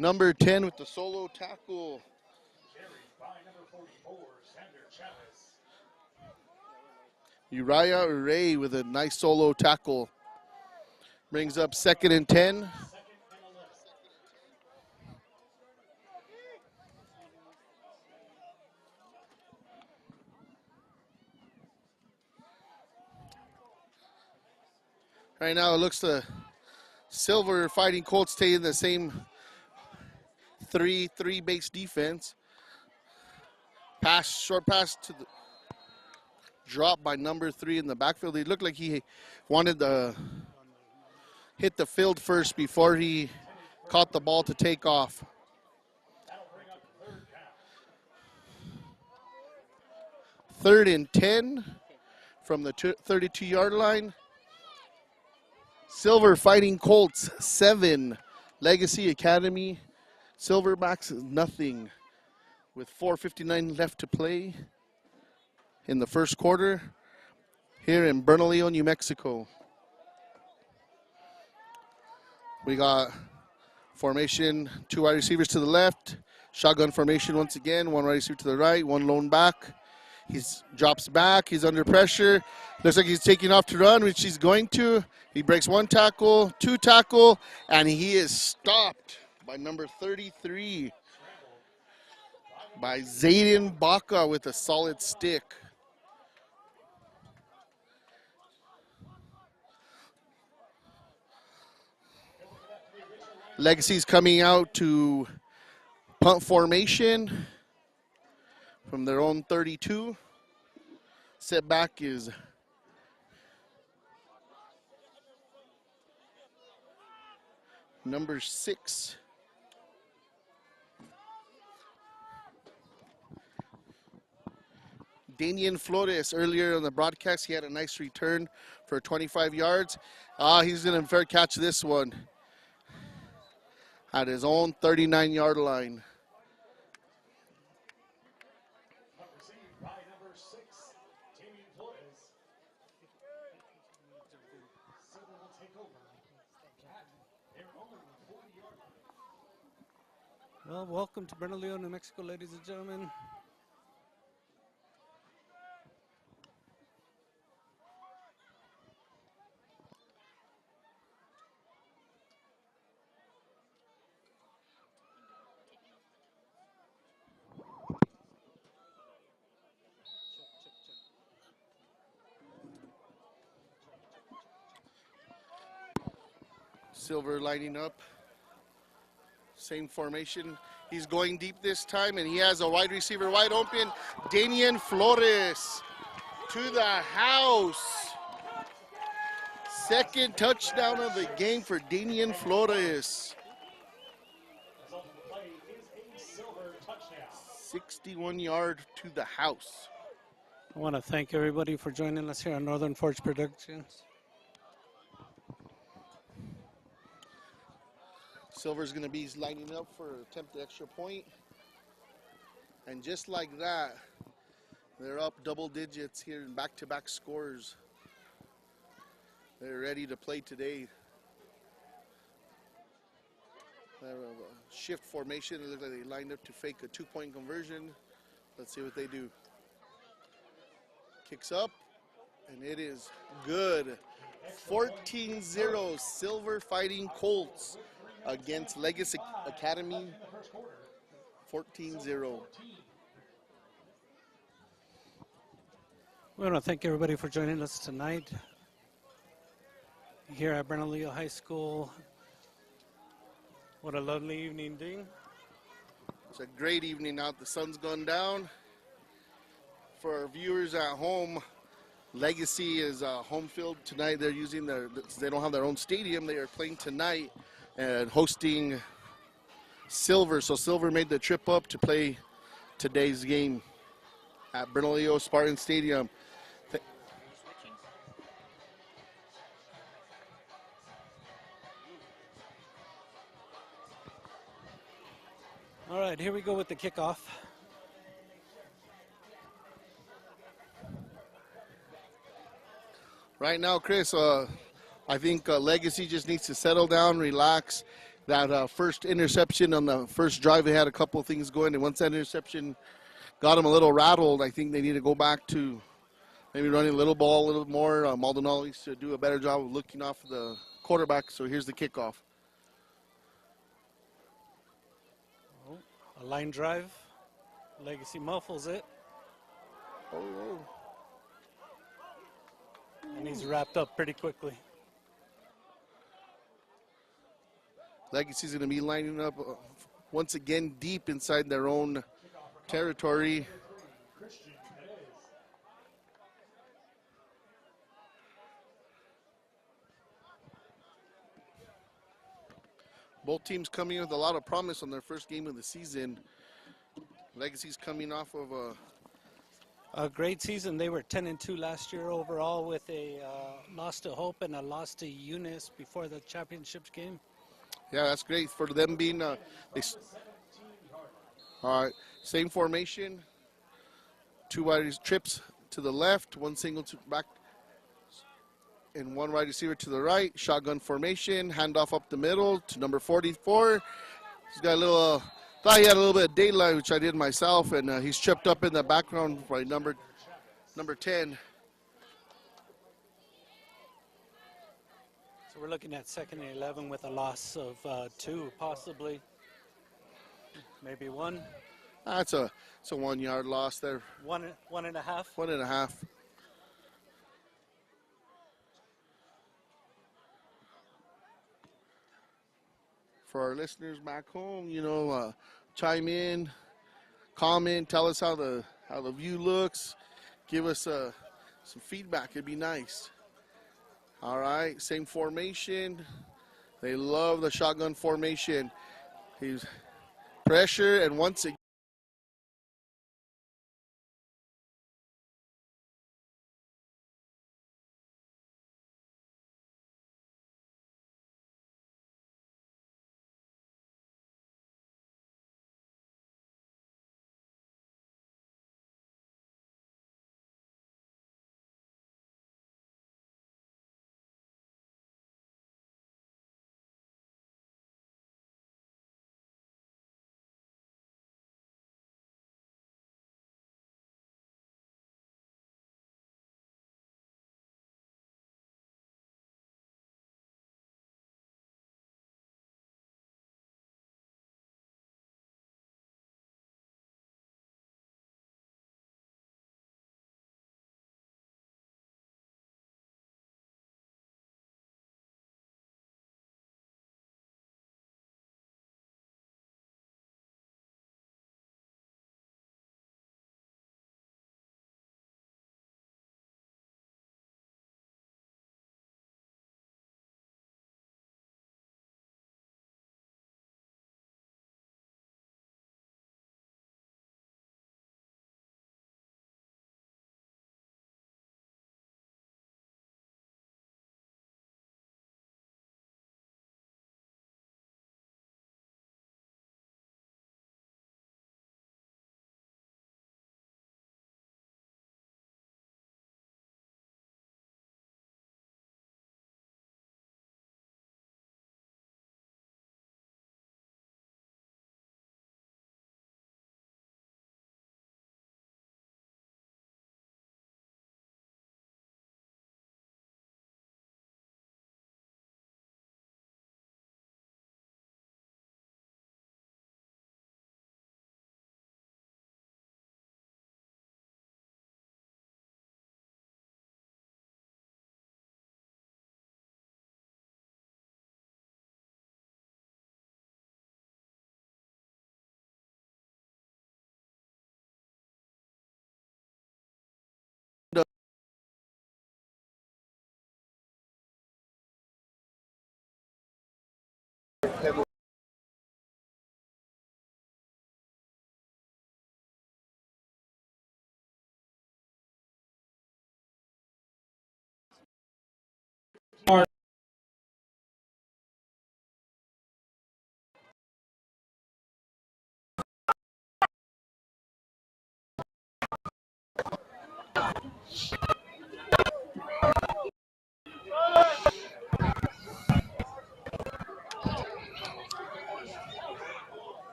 Number 10 with the solo tackle. Uriah Ray with a nice solo tackle. Brings up 2nd and 10. Right now it looks the Silver Fighting Colts taking the same 3-3 base defense. Short pass to the drop by number 3 in the backfield. He looked like he wanted to hit the field first before he caught the ball to take off. Third and 10 from the 32-yard line. Silver Fighting Colts 7, Legacy Academy Silverbacks nothing. With 4:59 left to play in the first quarter here in Bernalillo, New Mexico. We got formation, 2 wide receivers to the left, shotgun formation once again, 1 wide receiver to the right, 1 lone back. He drops back, he's under pressure. Looks like he's taking off to run, which he's going to. He breaks 1 tackle, 2 tackle, and he is stopped by number 33. By Zayden Baca with a solid stick. Legacy's coming out to punt formation from their own 32. Setback is number 6. Daniel Flores, earlier on the broadcast, he had a nice return for 25 yards. He's going to fair catch this one at his own 39-yard line. Well, welcome to Bernalillo, New Mexico, ladies and gentlemen. Silver lining up. Same formation. He's going deep this time, and he has a wide receiver wide open. Daniel Flores to the house. Second touchdown of the game for Daniel Flores. 61-yard to the house. I want to thank everybody for joining us here on Northern Forge Productions. Silver's going to be lining up for attempted extra point. And just like that, they're up double digits here in back-to-back scores. They're ready to play today. They're a shift formation. It looks like they lined up to fake a 2-point conversion. Let's see what they do. Kicks up, and it is good. 14-0 Silver Fighting Colts against Legacy Academy, 14-0. We want to thank everybody for joining us tonight here at Bernalillo High School. What a lovely evening, Dean. It's a great evening out. The sun's gone down. For our viewers at home, Legacy is home field tonight. They're using they don't have their own stadium. They are playing tonight and hosting Silver. So Silver made the trip up to play today's game at Bernalillo Spartan Stadium. All right, here we go with the kickoff. Right now, Chris, I think Legacy just needs to settle down, relax. that first interception on the first drive. They had a couple of things going, and once that interception got them a little rattled, I think they need to go back to maybe running a little ball a little more. Maldonado needs to do a better job of looking off the quarterback. So here's the kickoff. Oh, a line drive. Legacy muffles it. Oh. And he's wrapped up pretty quickly. Legacy's going to be lining up once again deep inside their own territory. Both teams coming with a lot of promise on their first game of the season. Legacy's coming off of a great season. They were 10-2 last year overall, with a loss to Hope and a loss to Eunice before the championships game. Yeah, that's great for them being. All right, same formation. Two wide trips to the left, one single to back, and one wide receiver to the right. Shotgun formation, handoff up the middle to number 44. He's got a little. Thought he had a little bit of daylight, which I did myself, and he's tripped up in the background by number 10. So we're looking at 2nd and 11 with a loss of 2, possibly, maybe 1. That's a 1 yard loss there. 1.5. 1.5. For our listeners back home, chime in, comment, tell us how the view looks, give us some feedback. It'd be nice. All right, same formation. They love the shotgun formation. He's pressure, and once again.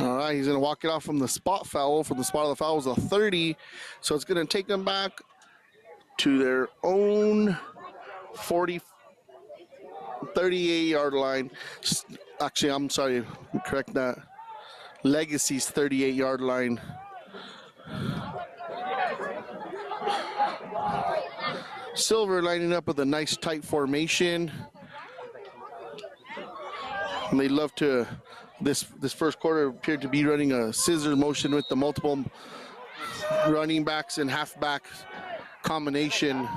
All right, he's going to walk it off from the spot foul. From the spot of the foul was a 30. So it's going to take them back to their own 38-yard line. Actually, I'm sorry, correct that. Legacy's 38-yard line. Silver lining up with a nice tight formation. And they love to, this first quarter appeared to be running a scissor motion with the multiple running backs and halfback combination.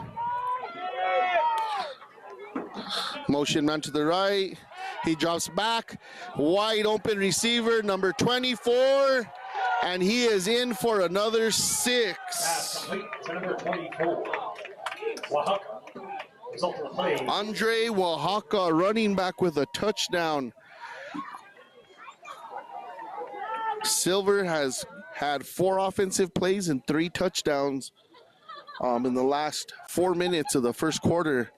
Motion man to the right. He drops back. Wide open receiver, number 24. And he is in for another 6. Pass complete to number 24. Oaxaca. Result of the play. Andre Oaxaca, running back with a touchdown. Silver has had 4 offensive plays and 3 touchdowns in the last 4 minutes of the first quarter.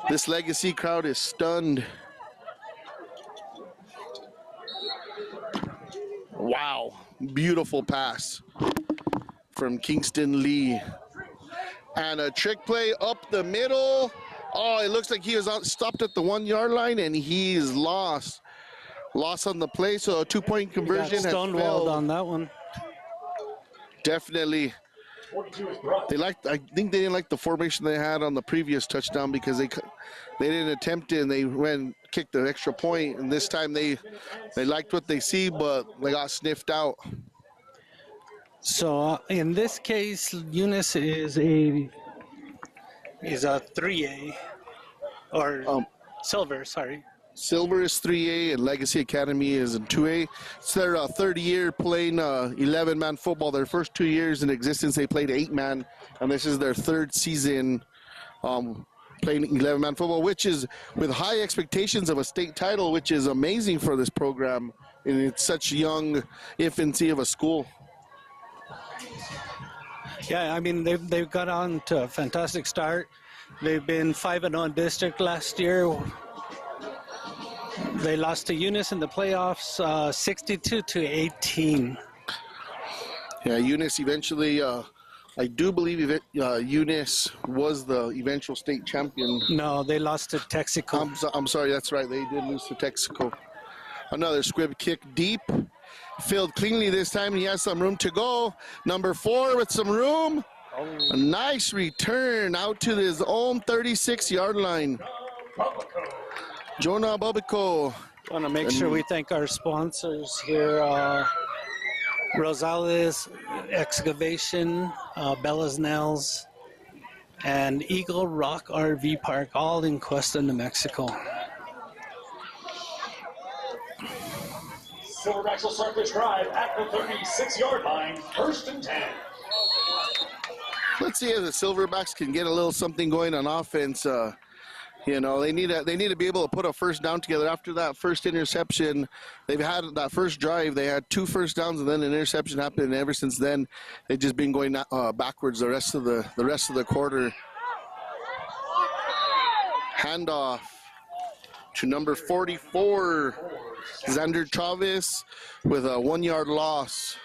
This Legacy crowd is stunned. Wow, beautiful pass from Kingston Lee. And a trick play up the middle. Oh, it looks like he was stopped at the 1-yard line, and he's lost. Loss on the play, so a 2-point conversion has stonewalled failed. on that one. Definitely. I think they didn't like the formation they had on the previous touchdown because they didn't attempt it and they went and kicked the extra point. And this time they liked what they see, but they got sniffed out. So in this case, Eunice is a 3A, or Silver, sorry. Silver is 3A and Legacy Academy is in 2A. It's their third year playing 11-man football. Their first 2 years in existence, they played 8-man, and this is their third season playing 11-man football, which is with high expectations of a state title, which is amazing for this program in its such young infancy of a school. Yeah, I mean, they've got on to a fantastic start. They've been 5-0 in district last year. They lost to Eunice in the playoffs, 62-18. Yeah, Eunice eventually, I do believe Eunice was the eventual state champion. No, they lost to Texaco. I'm sorry, that's right. They did lose to Texaco. Another squib kick deep. Filled cleanly this time. He has some room to go. Number 4 with some room. A nice return out to his own 36-yard line. Jonah Bubico. I want to make sure we thank our sponsors here. Rosales Excavation, Bella's Nails, and Eagle Rock RV Park, all in Cuesta, New Mexico. Silverbacks will start this drive at the 36-yard line, 1st and 10. Let's see if the Silverbacks can get a little something going on offense. You know, they need to be able to put a first down together after that first interception. They've had that first drive. They had 2 first downs and then an interception happened. And ever since then, they've just been going backwards the rest of the quarter. Handoff to number 44, Xander Chavez, with a 1-yard loss.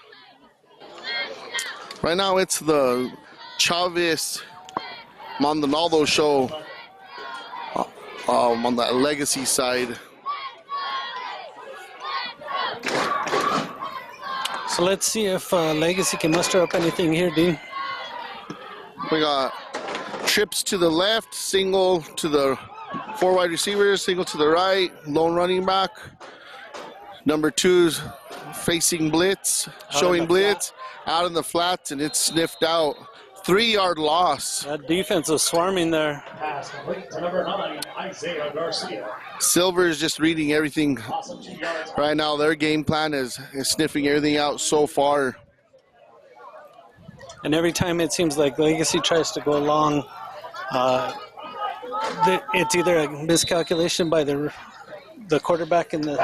Right now, it's the Chavez Maldonado show. On that Legacy side. So let's see if Legacy can muster up anything here, Dean. We got trips to the left, single to the 4 wide receivers, single to the right, lone running back. Number 2's facing blitz, showing blitz, out in the flats, and it's sniffed out. 3-yard loss. That defense is swarming there. Pass complete to number 9, Isaiah Garcia. Silver is just reading everything Awesome 2 yards. right now. Their game plan is sniffing everything out so far. And every time it seems like Legacy tries to go long, it's either a miscalculation by the quarterback in the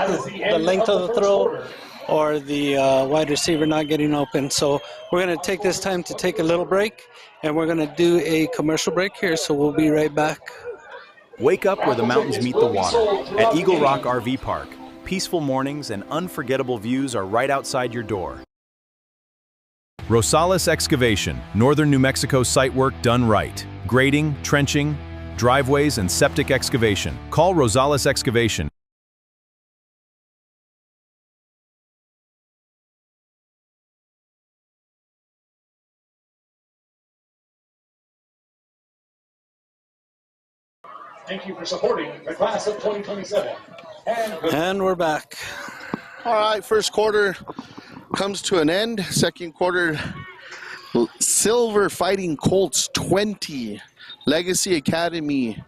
length of the throw, or the wide receiver not getting open. So we're going to take this time to take a little break, and we're going to do a commercial break here, so we'll be right back. Wake up where the mountains meet the water at Eagle Rock RV Park. peaceful mornings and unforgettable views are right outside your door. Rosales Excavation, Northern New Mexico site work done right. Grading, trenching, driveways, and septic excavation. Call Rosales Excavation. Thank you for supporting the class of 2027. And we're back. All right, first quarter comes to an end. Second quarter, Silver Fighting Colts 20, Legacy Academy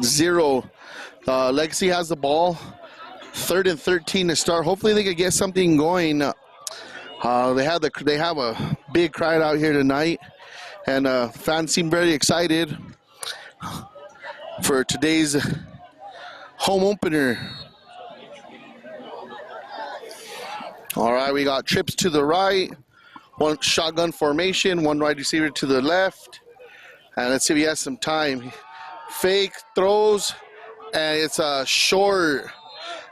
0. Legacy has the ball. 3rd and 13 to start. Hopefully they could get something going. They have a big crowd out here tonight, and fans seem very excited for today's home opener. All right, we got trips to the right, one shotgun formation, one wide receiver to the left, and let's see if he has some time. Fake throws, and it's a short.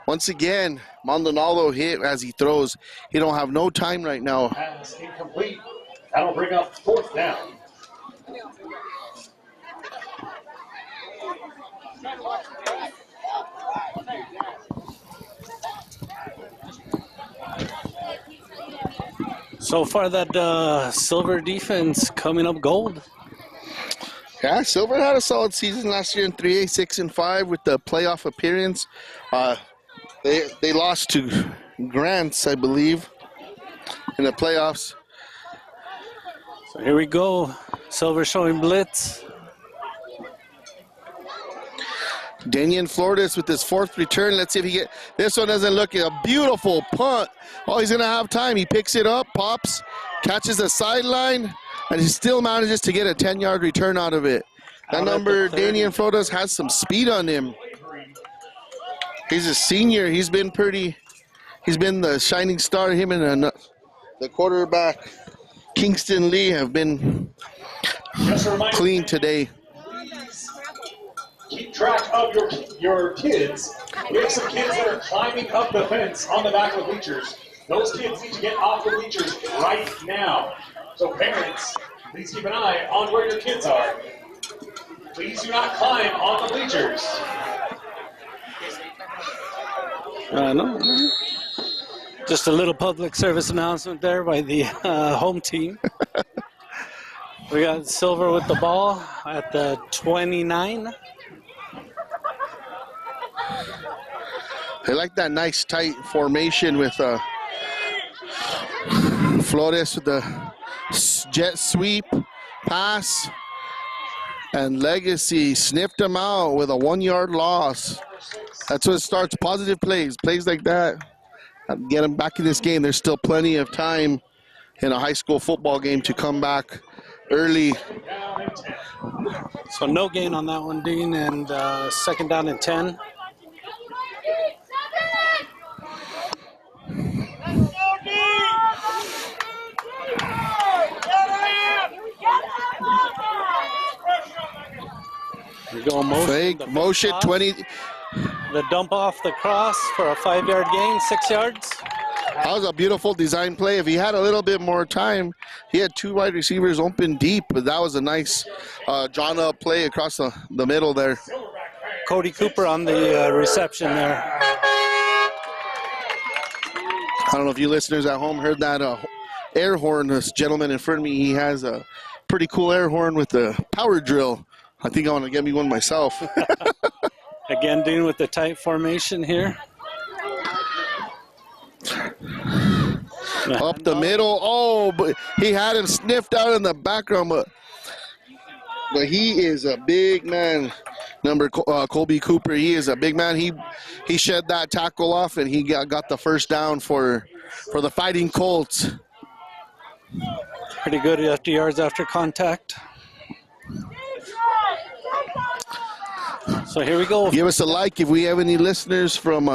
Once again, Maldonado hit as he throws. He don't have no time right now. Pass incomplete. That'll bring up 4th down. So far, that Silver defense coming up gold. Yeah, Silver had a solid season last year in 3A, 6-5 with the playoff appearance. They lost to Grants, I believe, in the playoffs. So here we go. Silver showing blitz. Daniel Flores with his 4th return. Let's see if he get this one. Doesn't look a beautiful punt. Oh, he's gonna have time. He picks it up, pops, catches the sideline, and he still manages to get a 10-yard return out of it. That number, Daniel Flores, has some speed on him. He's a senior. He's been the shining star. Him and the quarterback, Kingston Lee, have been clean today. Keep track of your kids. We have some kids that are climbing up the fence on the back of the bleachers. Those kids need to get off the bleachers right now. So parents, please keep an eye on where your kids are. Please do not climb on the bleachers. No. Just a little public service announcement there by the home team. We got Silver with the ball at the 29. I like that nice tight formation with Flores with the jet sweep pass, and Legacy sniffed him out with a 1-yard loss. That's what starts positive plays like that. Get them back in this game. There's still plenty of time in a high school football game to come back early. So no gain on that one, Dean, and 2nd down and 10. We're going motion. Fake motion, 20. The dump off the cross for a 5-yard gain, 6 yards. That was a beautiful design play. If he had a little bit more time, he had 2 wide receivers open deep, but that was a nice drawn up play across the middle there. Cody Cooper on the reception there. I don't know if you listeners at home heard that air horn. This gentleman in front of me, he has a pretty cool air horn with the power drill. I think I want to get me one myself. Again, Dean with the tight formation here. Up the middle. Oh, but he had him sniffed out in the background, but he is a big man. Colby Cooper, he is a big man. He shed that tackle off, and he got the first down for the Fighting Colts. Pretty good after yards after contact. So here we go. Give us a like if we have any listeners from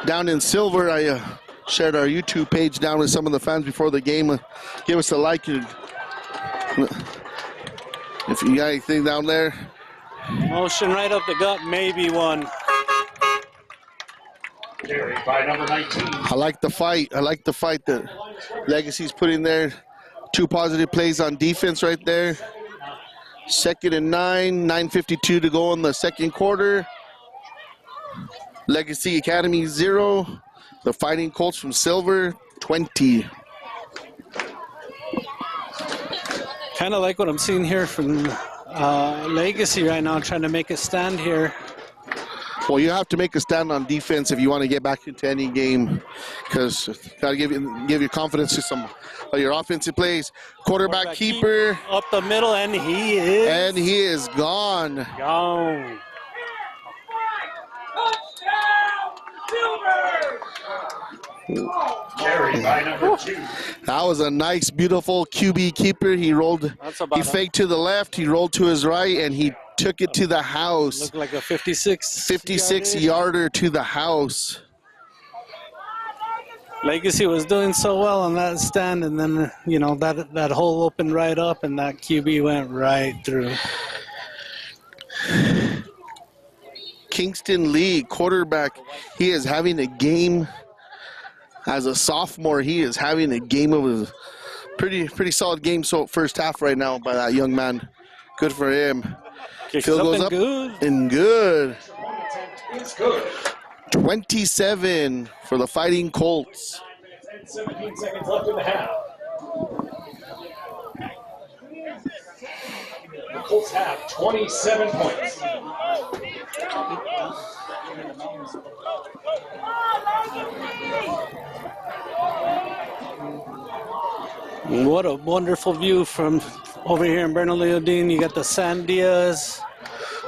down in Silver. I shared our YouTube page down with some of the fans before the game. Give us a like if you got anything down there. Motion right up the gut, maybe one. Carried by number 19. I like the fight. I like the fight that Legacy's putting there. 2 positive plays on defense right there. 2nd and 9, 9:52 to go in the second quarter. Legacy Academy 0. The Fighting Colts from Silver 20. Kind of like what I'm seeing here from Legacy right now, trying to make a stand here. Well, you have to make a stand on defense if you want to get back into any game, because got to give you confidence to some of your offensive plays. Quarterback keeper up the middle, and he is gone. Gone. Carried by number 2. That was a nice, beautiful QB keeper. He rolled. He faked to the left. He rolled to his right, and he took it to the house. Looked like a 56 yarder to the house. Legacy was doing so well on that stand, and then that hole opened right up, and that QB went right through. Kingston Lee, quarterback. He is having a game. As a sophomore, he is having a game of a pretty solid game. So first half right now by that young man. Good for him. Field goes up and good. It's good. 27 for the Fighting Colts. 17 seconds left in the half. The Colts have 27 points. What a wonderful view from over here in Bernalillo, Dean. You got the Sandias,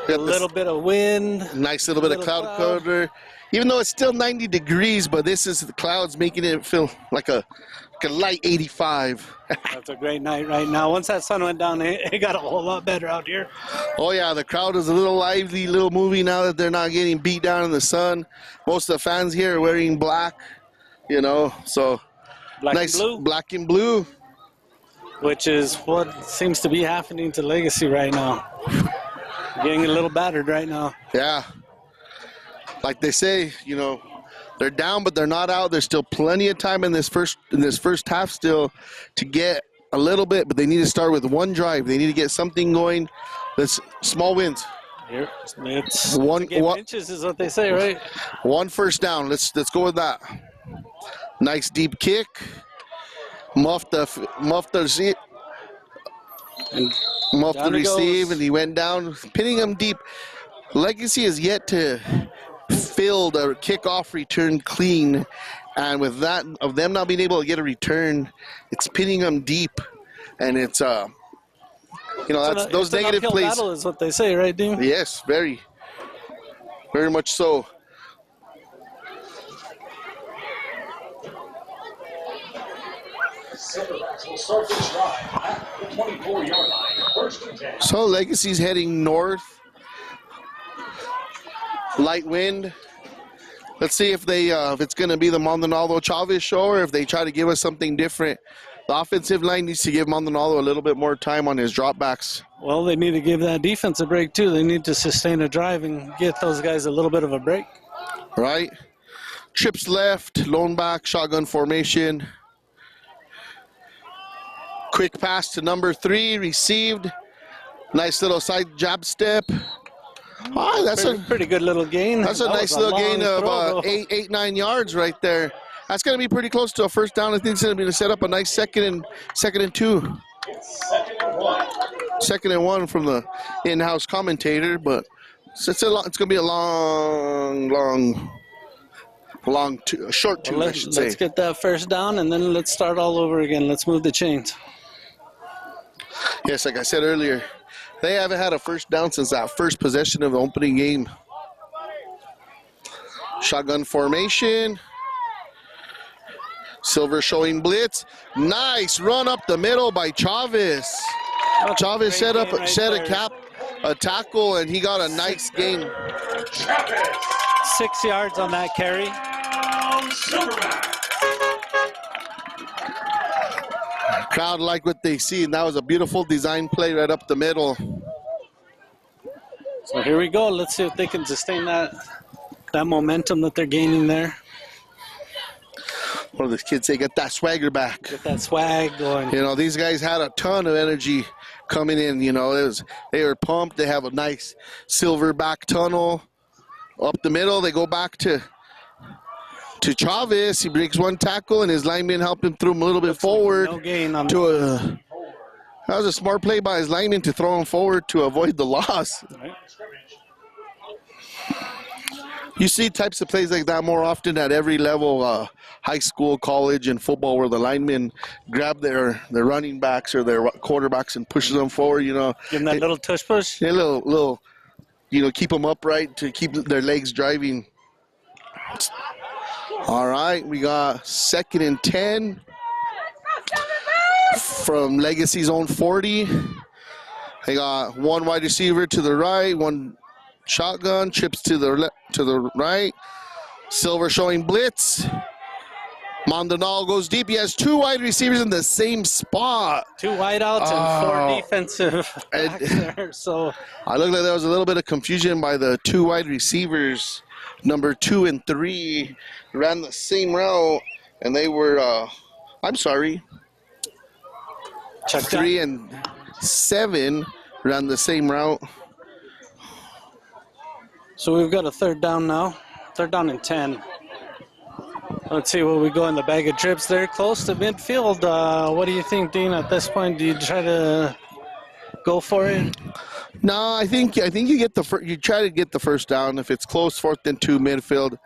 a little bit of wind. Nice little bit of cloud cover. Even though it's still 90 degrees, but this is the clouds making it feel like a light 85. That's a great night right now. Once that sun went down, it got a whole lot better out here. Oh, yeah, the crowd is a little lively, little movie now that they're not getting beat down in the sun. Most of the fans here are wearing black, so nice black and blue. Which is what seems to be happening to Legacy right now. Getting a little battered right now. Yeah. Like they say, they're down, but they're not out. There's still plenty of time in this first half still to get a little bit, but they need to start with one drive. They need to get something going. That's small wins. Here, it's one inches is what they say, right? 1 first down. Let's go with that. Nice deep kick. Muffed the receive, and he went down, pinning him deep. Legacy is yet to field a kickoff return clean, and with that, of them not being able to get a return, it's pinning them deep, and it's that's those negative plays. Battle is what they say, right, Dean? Yes, very much so. Silverbacks will start this drive at the 24-yard line. First and 10. So Legacy's heading north. Light wind. Let's see if it's going to be the Maldonado Chavez show, or if they try to give us something different. The offensive line needs to give Maldonado a little bit more time on his dropbacks. Well, they need to give that defense a break too. They need to sustain a drive and get those guys a little bit of a break. Right. Trips left, lone back, shotgun formation. Quick pass to number 3, received. Nice little side jab step. Oh, that's a pretty good little gain. That's a nice little gain of 8-9 yards right there. That's going to be pretty close to a first down. I think it's going to be to set up a nice second and 2. Second and 1 from the in-house commentator, but it's going to be a short 2, I should say. Let's get that first down, and then let's start all over again. Let's move the chains. Yes, like I said earlier, they haven't had a first down since that first possession of the opening game. Shotgun formation. Silver showing blitz. Nice run up the middle by Chavez. Chavez set a tackle, and he got a nice gain. 6 yards on that carry. Crowd like what they see, and that was a beautiful design play right up the middle. So here we go. Let's see if they can sustain that that momentum that they're gaining there. What do the kids say? Get that swagger back. Get that swag going. You know, these guys had a ton of energy coming in. You know, they were pumped. They have a nice silverback tunnel up the middle. They go back to Chavez. He breaks one tackle, and his lineman helped him throw him a little bit forward. No gain on that was a smart play by his lineman to throw him forward to avoid the loss. Right. You see types of plays like that more often at every level, high school, college, and football, where the linemen grab their running backs or their quarterbacks and pushes them forward. You know, give them that little tush push. A little, you know, keep them upright to keep their legs driving. All right, we got 2nd and 10 from Legacy's own 40. They got one wide receiver to the right, one shotgun, trips to the right. Silver showing blitz. Maldonado goes deep. He has 2 wide receivers in the same spot. 2 wideouts and 4 defensive backs there. So I looked like there was a little bit of confusion by the 2 wide receivers. Number 2 and 3 ran the same route, and they were, I'm sorry, check 3 and 7 ran the same route. So we've got a 3rd down now. 3rd down and 10. Let's see where we go in the bag of trips there. Close to midfield. What do you think, Dean, at this point? Do you try to go for it? No, I think you get you try to get the 1st down. If it's close, 4th and 2 midfield.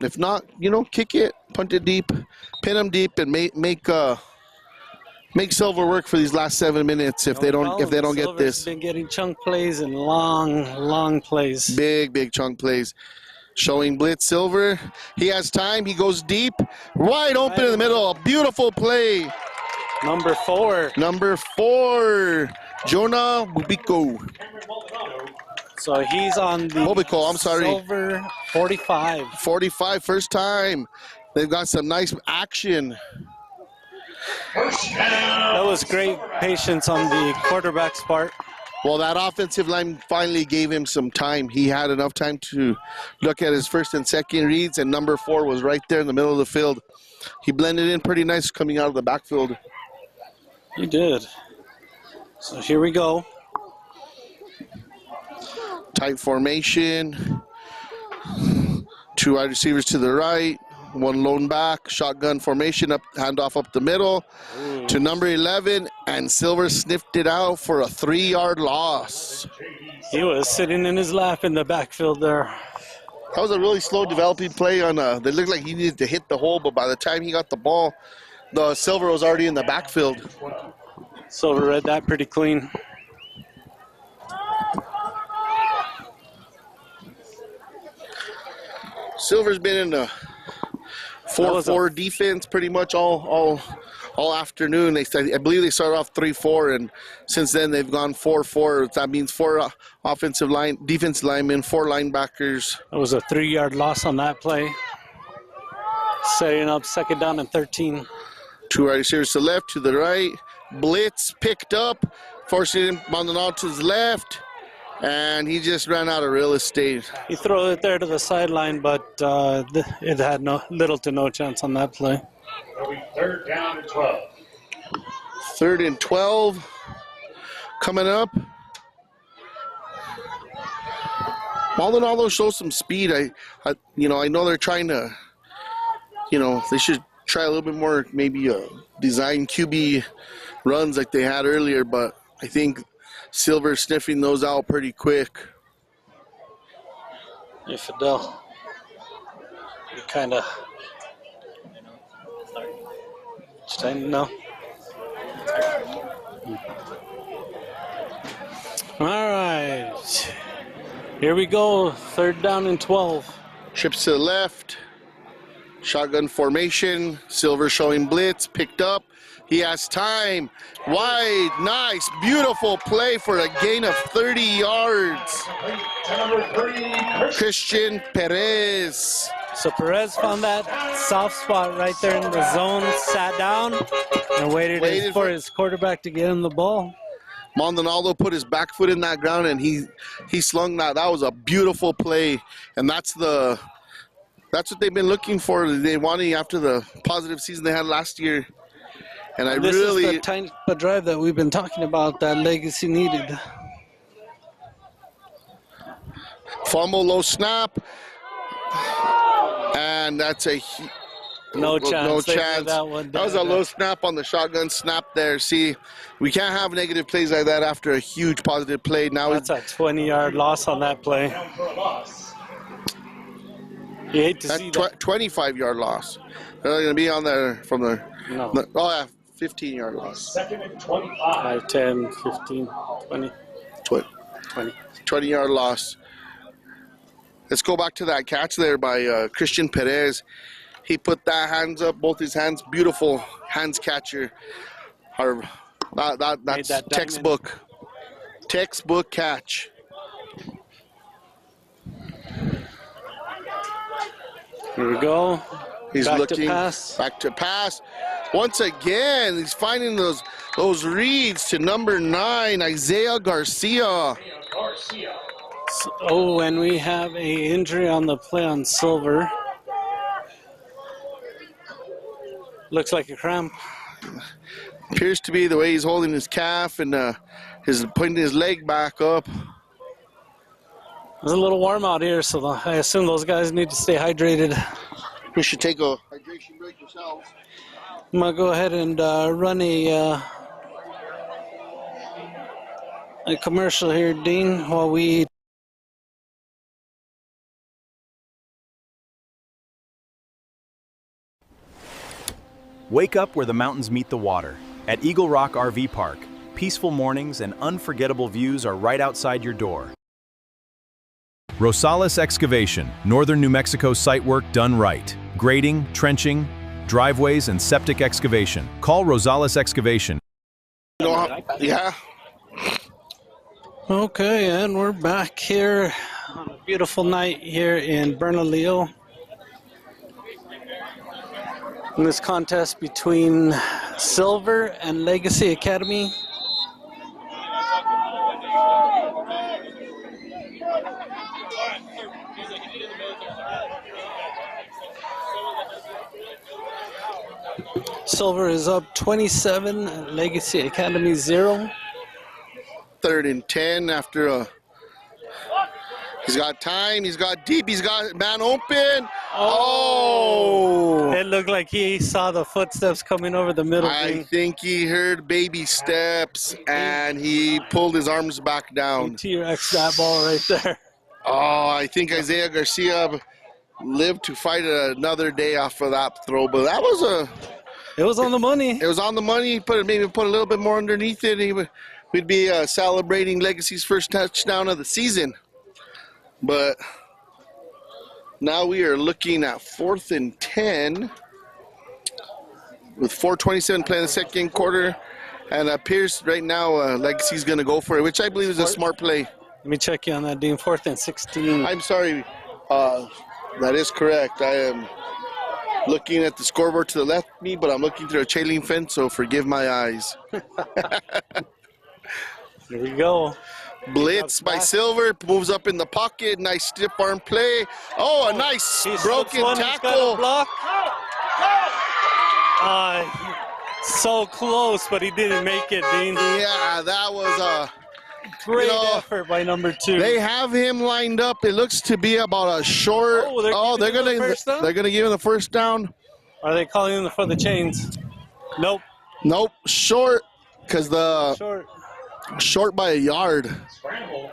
If not, you know, kick it, punt it deep, pin them deep, and make Silver work for these last 7 minutes. If they don't get this, been getting chunk plays and long plays. Big chunk plays. Showing blitz. Silver. He has time. He goes deep, wide open in the middle. A beautiful play. Number 4. Jonah Bubico. So he's on the Bubico, I'm sorry. Silver 45. 45, first time. They've got some nice action. That was great patience on the quarterback's part. Well, that offensive line finally gave him some time. He had enough time to look at his 1st and 2nd reads, and number 4 was right there in the middle of the field. He blended in pretty nice coming out of the backfield. He did. So here we go. Tight formation. 2 wide receivers to the right. 1 lone back. Shotgun formation. Handoff up the middle to number 11. And Silver sniffed it out for a 3-yard loss. He was sitting in his lap in the backfield there. That was a really slow developing play on they looked like he needed to hit the hole, but by the time he got the ball, the Silver was already in the backfield. Silver read that pretty clean. Silver's been in a 4-4 defense pretty much all afternoon. I believe they started off 3-4, and since then they've gone 4-4. That means 4 defensive linemen, 4 linebackers. It was a 3-yard loss on that play. Setting up 2nd down and 13. 2 wide receivers to the left, to the right. Blitz picked up, forcing him Maldonado to his left, and he just ran out of real estate. He threw it there to the sideline, but it had little to no chance on that play. 3rd down and 12. 3rd and 12 coming up. Maldonado shows some speed. I know they're trying to, they should try a little bit more, maybe design QB runs like they had earlier, but I think Silver sniffing those out pretty quick. Hey, Fidel. You kind of... No. All right. Here we go. 3rd down and 12. Trips to the left. Shotgun formation. Silver showing blitz. Picked up. He has time. Wide. Nice. Beautiful play for a gain of 30 yards. Christian Perez. So Perez found that soft spot right there in the zone, sat down, and waited for his quarterback to get him the ball. Maldonado put his back foot in that ground and he slung that. That was a beautiful play, and that's what they've been looking for. They wanted after the positive season they had last year. And this is the type of drive that we've been talking about that Legacy needed. Fumble, low snap, and that's a no chance. No chance. That was a low snap on the shotgun snap there. See, we can't have negative plays like that after a huge positive play. Now that's a 20-yard loss on that play. You hate to see that. 25-yard loss. They're going to be on there from the. No. Oh yeah, 15-yard loss. 2nd and 25. 5, 10, 15, 20. 20-yard loss. Let's go back to that catch there by Christian Perez. He put that hands up, both his hands. Beautiful hands catcher. That's that textbook. Textbook catch. Here we go. He's back looking to pass. Back to pass. Once again, he's finding those reads to number 9, Isaiah Garcia. Oh, and we have a injury on the play on Silver. Looks like a cramp. Appears to be the way he's holding his calf and his putting his leg back up. It's a little warm out here, so I assume those guys need to stay hydrated. We should take a hydration break yourselves. I'm gonna go ahead and run a commercial here, Dean, while we. Wake up where the mountains meet the water. At Eagle Rock RV Park, peaceful mornings and unforgettable views are right outside your door. Rosales Excavation, Northern New Mexico site work done right. Grading, trenching, driveways, and septic excavation. Call Rosales Excavation. Yeah. Okay, and we're back here on a beautiful night here in Bernalillo. In this contest between Silver and Legacy Academy. Silver is up 27, Legacy Academy 0. 3rd and 10 after a. He's got time, he's got deep, he's got man open. Oh! It looked like he saw the footsteps coming over the middle. I think he heard baby steps and he pulled his arms back down. T-Rex that ball right there. Oh, I think Isaiah Garcia lived to fight another day off of that throw, but that was It was on the money. It was on the money. Maybe put a little bit more underneath it. We'd be celebrating Legacy's first touchdown of the season. But now we are looking at 4th and 10 with 4:27 playing the second quarter. And it appears right now Legacy's going to go for it, which I believe is a smart play. Let me check you on that, Dean. 4th and 16. I'm sorry. That is correct. I am looking at the scoreboard to the left of me, but I'm looking through a chain link fence, so forgive my eyes. Here we go. Blitz by Silver, moves up in the pocket, nice stiff arm play. Oh, a nice broken tackle. Block. So close, but he didn't make it, Dean. Yeah, that was a great effort by number 2. They have him lined up. It looks to be about a short. They're gonna give him the first down. Are they calling him for the chains? Nope. Nope, short, because short by a yard. Scramble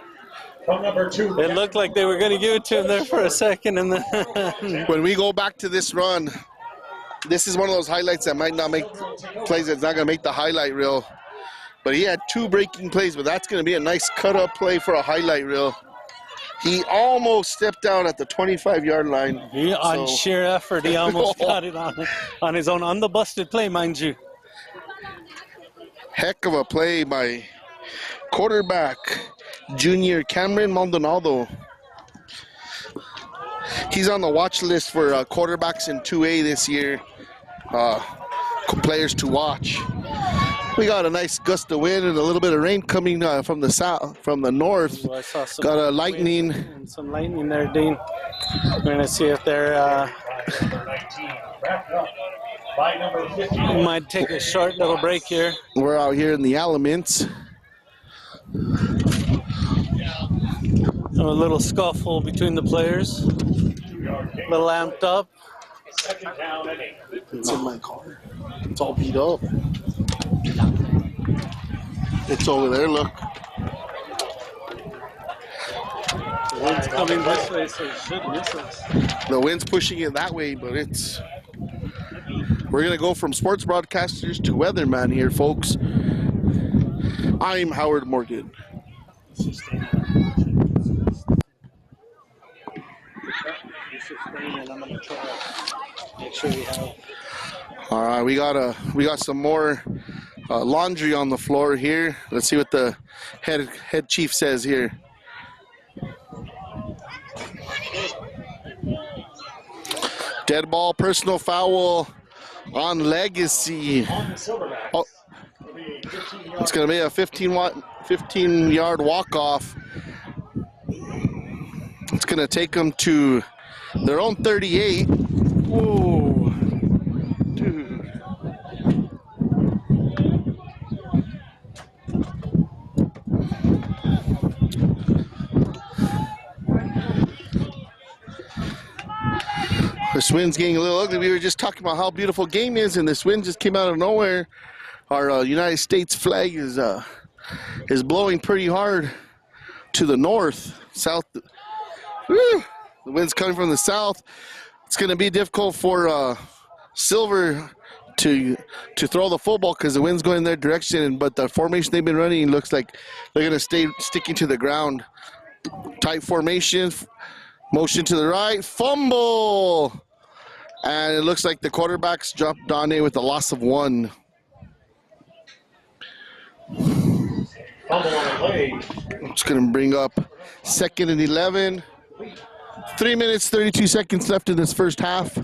from number 2. It looked like they were going to give it to him there for a second, and then when we go back to this run, this is one of those highlights that might not make plays. That's not going to make the highlight reel. But he had 2 breaking plays, but that's going to be a nice cut-up play for a highlight reel. He almost stepped out at the 25-yard line. On sheer effort, he almost got it on his own, on the busted play, mind you. Heck of a play by quarterback, junior Cameron Maldonado. He's on the watch list for quarterbacks in 2A this year, players to watch. We got a nice gust of wind and a little bit of rain coming from the south, from the north. Ooh, I saw some Got a lightning. and some lightning there, Dean. We're going to see if they're... Number 19, wrapped up by number 15. we might take a short little break here. We're out here in the elements. A little scuffle between the players. A little amped up. Second down and 8. It's in my car. It's all beat up. It's over there, look. The wind's coming this way, so it should miss us. The wind's pushing it that way, but it's... We're going to go from sports broadcasters to weatherman here, folks. I'm Howard Morgan. Make sure we have... All right, we got some more laundry on the floor here. Let's see what the head chief says here. Dead ball, personal foul on Legacy. Oh, it's going to be a 15-yard walk-off. It's going to take them to their own 38. Whoa. Dude. This wind's getting a little ugly. We were just talking about how beautiful game is, and this wind just came out of nowhere. Our United States flag is blowing pretty hard to the north, south. Woo! The wind's coming from the south. It's going to be difficult for Silver to throw the football because the wind's going in their direction. But the formation they've been running looks like they're going to stay sticking to the ground. Tight formation, motion to the right, fumble, and it looks like the quarterbacks dropped on it with a loss of 1. Fumble on the play. It's going to bring up 2nd and 11. 3 minutes, 32 seconds left in this first half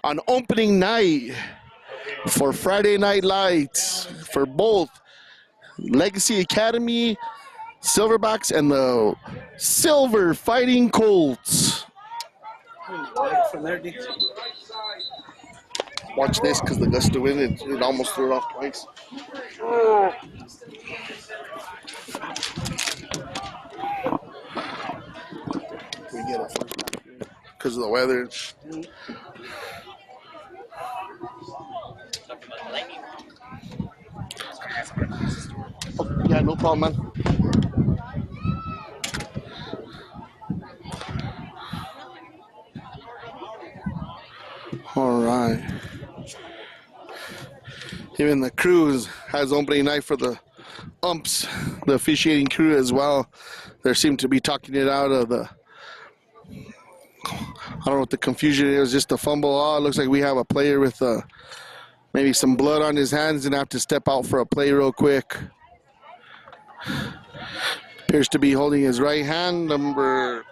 on opening night for Friday Night Lights for both Legacy Academy Silverbacks and the Silver Fighting Colts. From there, Dean. Watch this because the gust of wind, it almost threw it off twice. We get it first because of the weather. Oh, yeah, no problem, man. All right. Even the crew has opening night for the umps, the officiating crew as well. They seem to be talking it out of the, I don't know what the confusion is, just a fumble. Oh, it looks like we have a player with maybe some blood on his hands and have to step out for a play real quick. Appears to be holding his right hand, number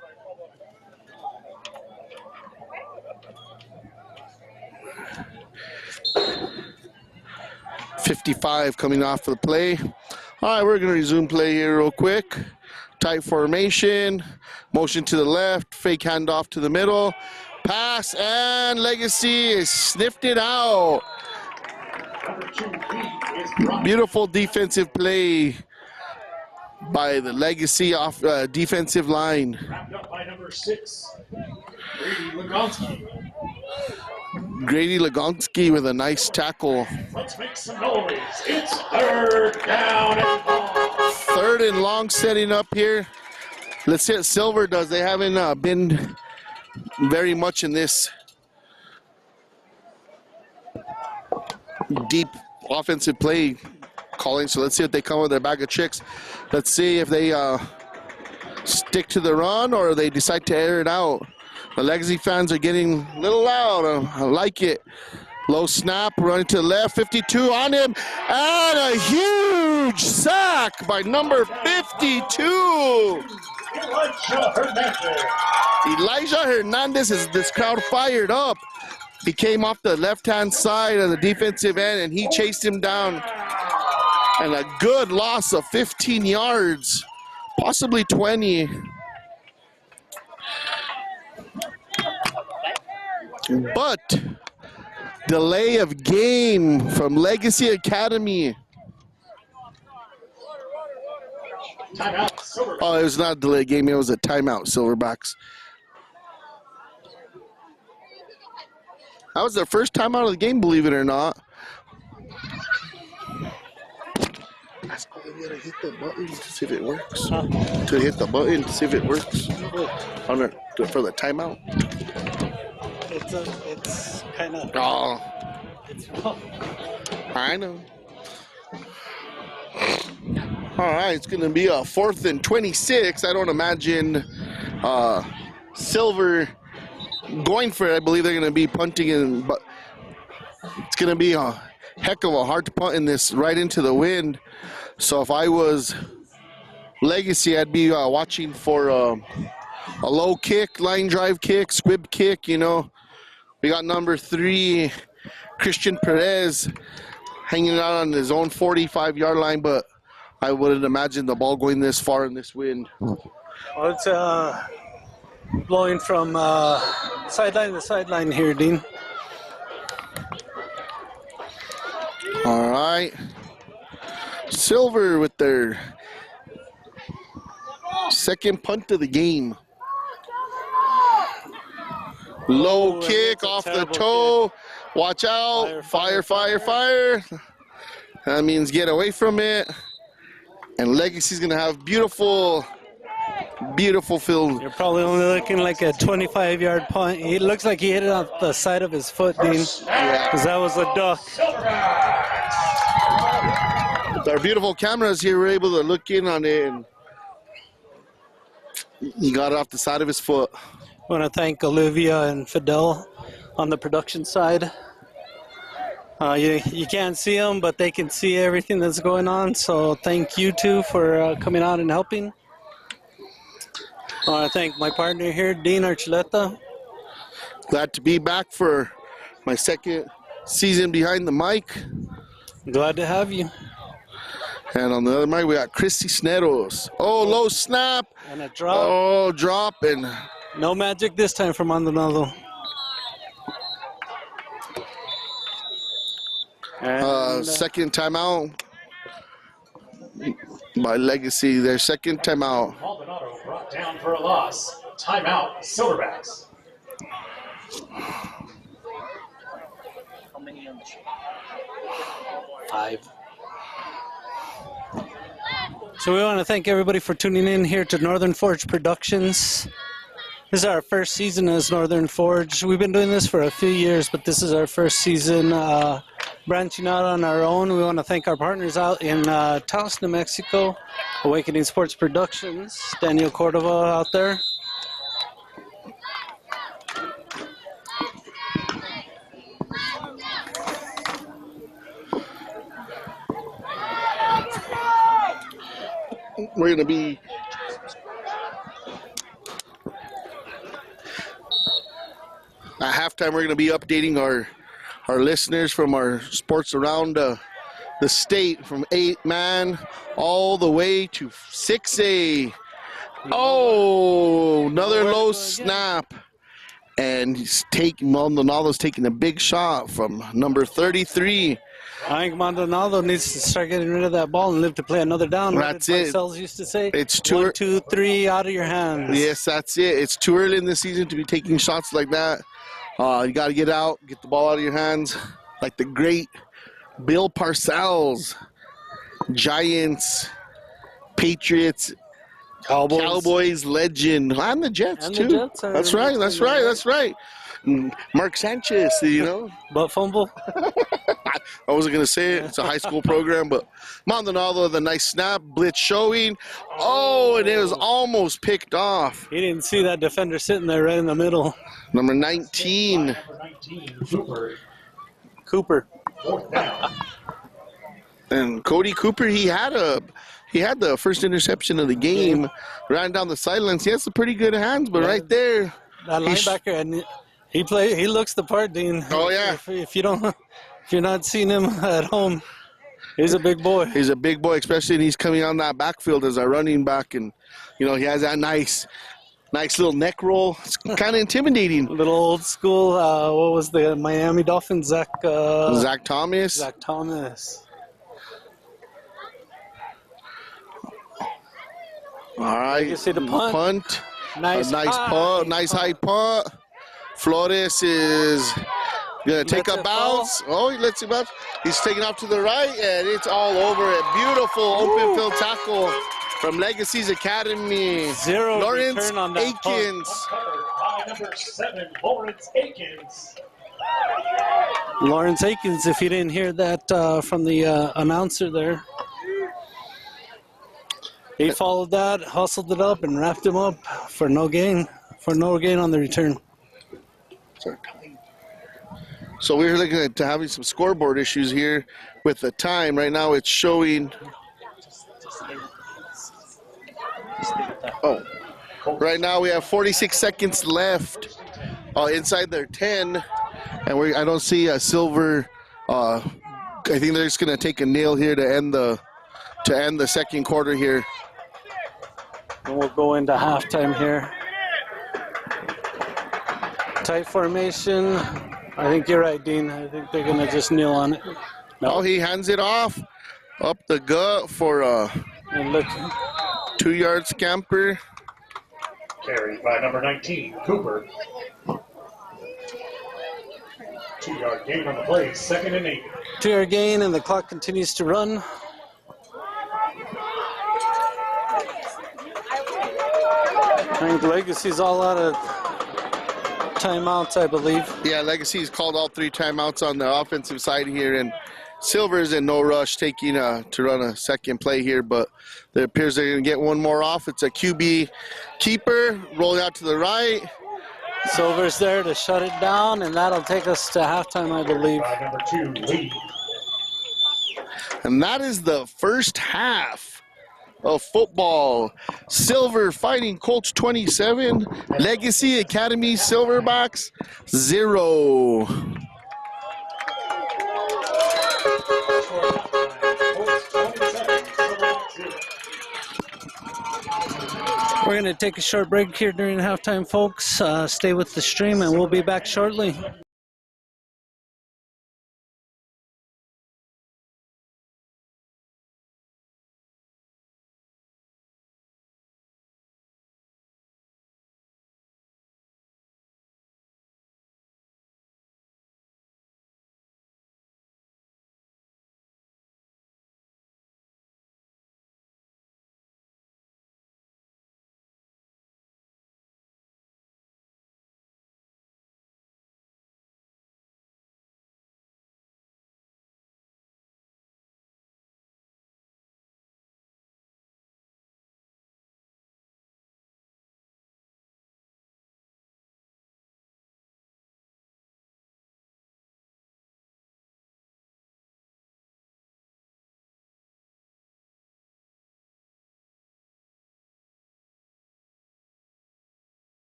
55 coming off for the play. All right, we're going to resume play here real quick. Tight formation, motion to the left, fake handoff to the middle, pass, and Legacy is sniffed it out. Beautiful defensive play by the Legacy off defensive line. Wrapped up by number 6, Grady Legonski. Grady Legonski with a nice tackle. Let's make some noise. It's 3rd down and long. 3rd and long setting up here. Let's see what Silver does. They haven't been very much in this deep offensive play calling. So let's see if they come with their bag of tricks. Let's see if they stick to the run or they decide to air it out. The Legacy fans are getting a little loud. I like it. Low snap, running to the left, 52 on him, and a huge sack by number 52. Elijah Hernandez is this crowd fired up. He came off the left-hand side of the defensive end, and he chased him down. And a good loss of 15 yards, possibly 20. But delay of game from Legacy Academy. Timeout, Silverbacks. Oh, it was not a delay game, it was a timeout, Silverbacks. That was their first time out of the game, believe it or not. That's all you gotta hit the button to see if it works. Huh? To hit the button to see if it works. On the, for the timeout. It's kind of. Oh, It's rough. I know. All right, it's going to be a 4th and 26. I don't imagine Silver going for it. I believe they're going to be punting, but it's going to be a heck of a hard punt in this right into the wind. So if I was Legacy, I'd be watching for a low kick, line drive kick, squib kick, you know. We got number 3, Christian Perez, hanging out on his own 45-yard line, but I wouldn't imagine the ball going this far in this wind. Well, it's blowing from sideline to sideline here, Dean. All right. Silver with their second punt of the game. Low kick off the toe. Watch out. Fire, fire, fire. That means get away from it. And Legacy's going to have beautiful, beautiful field. You're probably only looking like a 25-yard punt. It looks like he hit it off the side of his foot, Dean, because that was a duck. With our beautiful cameras here, we're able to look in on it. And he got it off the side of his foot. I want to thank Olivia and Fidel on the production side. You can't see them, but they can see everything that's going on. So thank you two for coming out and helping. I want to thank my partner here, Dean Archuleta. Glad to be back for my second season behind the mic. Glad to have you. And on the other mic, we got Christy Sneros. Oh, low snap. And a drop. Oh, drop. And No magic this time for Maldonado. And, second timeout by Legacy. Their second timeout. Maldonado brought down for a loss. Timeout, Silverbacks. How many on the show? 5. So we want to thank everybody for tuning in here to Northern Forge Productions. This is our first season as Northern Forge. We've been doing this for a few years, but this is our first season branching out on our own. We want to thank our partners out in Taos, New Mexico, Awakening Sports Productions, Daniel Cordova out there. We're going to be at halftime. We're going to be updating our listeners from our sports around the state, from 8-man all the way to 6A. Oh, another low snap. And Maldonado's taking a big shot from number 33. I think Maldonado needs to start getting rid of that ball and live to play another down. That's it. Parcells used to say, It's too 1, 2, 3 out of your hands. Yes, that's it. It's too early in the season to be taking shots like that. You got to get out, get the ball out of your hands, like the great Bill Parcells, Giants, Patriots, Cowboys legend, and the Jets And too. the Jets are That's right. That's right. That's right. Mark Sanchez, you know. Butt fumble. I wasn't going to say it. It's a high school program, but Maldonado, the nice snap, blitz showing. Oh, and it was almost picked off. He didn't see that defender sitting there right in the middle. Number 19. Number 19, Cooper. fourth down. And Cody Cooper, he had the first interception of the game. Ran down the sidelines. He has some pretty good hands, but right there. That linebacker, and he looks the part, Dean. Oh, yeah. If you're not seeing him at home. He's a big boy. He's a big boy, especially when he's coming on that backfield as a running back, and he has that nice little neck roll. It's kind of intimidating. A little old school. What was the Miami Dolphins? Zach Thomas. Zach Thomas. All right. Legacy to punt. Nice Nice high punt. Flores is gonna take a bounce. Oh, he lets it bounce. He's taking off to the right, and it's all over it. Beautiful open field tackle from Legacy's Academy. Zero Lawrence return on that Akins. Covered by number 7, Lawrence Akins. Lawrence Akins, if you didn't hear that from the announcer there. He followed that, hustled it up, and wrapped him up for no gain on the return. So we're looking at having some scoreboard issues here with the time. Right now it's showing. Oh, right now we have 46 seconds left inside their 10, and I don't see a Silver. I think they're just going to take a nail here to end the second quarter here. And we'll go into halftime here. Tight formation. I think you're right, Dean. I think they're going to just kneel on it. No, he hands it off up the gut for a And look, 2-yard scamper. Carried by number 19, Cooper. 2-yard gain on the play, 2nd and 8. 2-yard gain, and the clock continues to run. I think Legacy's all out of timeouts, I believe. Yeah, Legacy's called all 3 timeouts on the offensive side here, and Silver's in no rush taking to run a second play here, but it appears they're going to get one more off. It's a QB keeper rolling out to the right. Silver's there to shut it down, and that'll take us to halftime, I believe. By number 2, Lee. And that is the first half of football. Silver Fighting Colts 27, Legacy Academy Silverbacks 0. We're going to take a short break here during halftime, folks. Stay with the stream, and we'll be back shortly.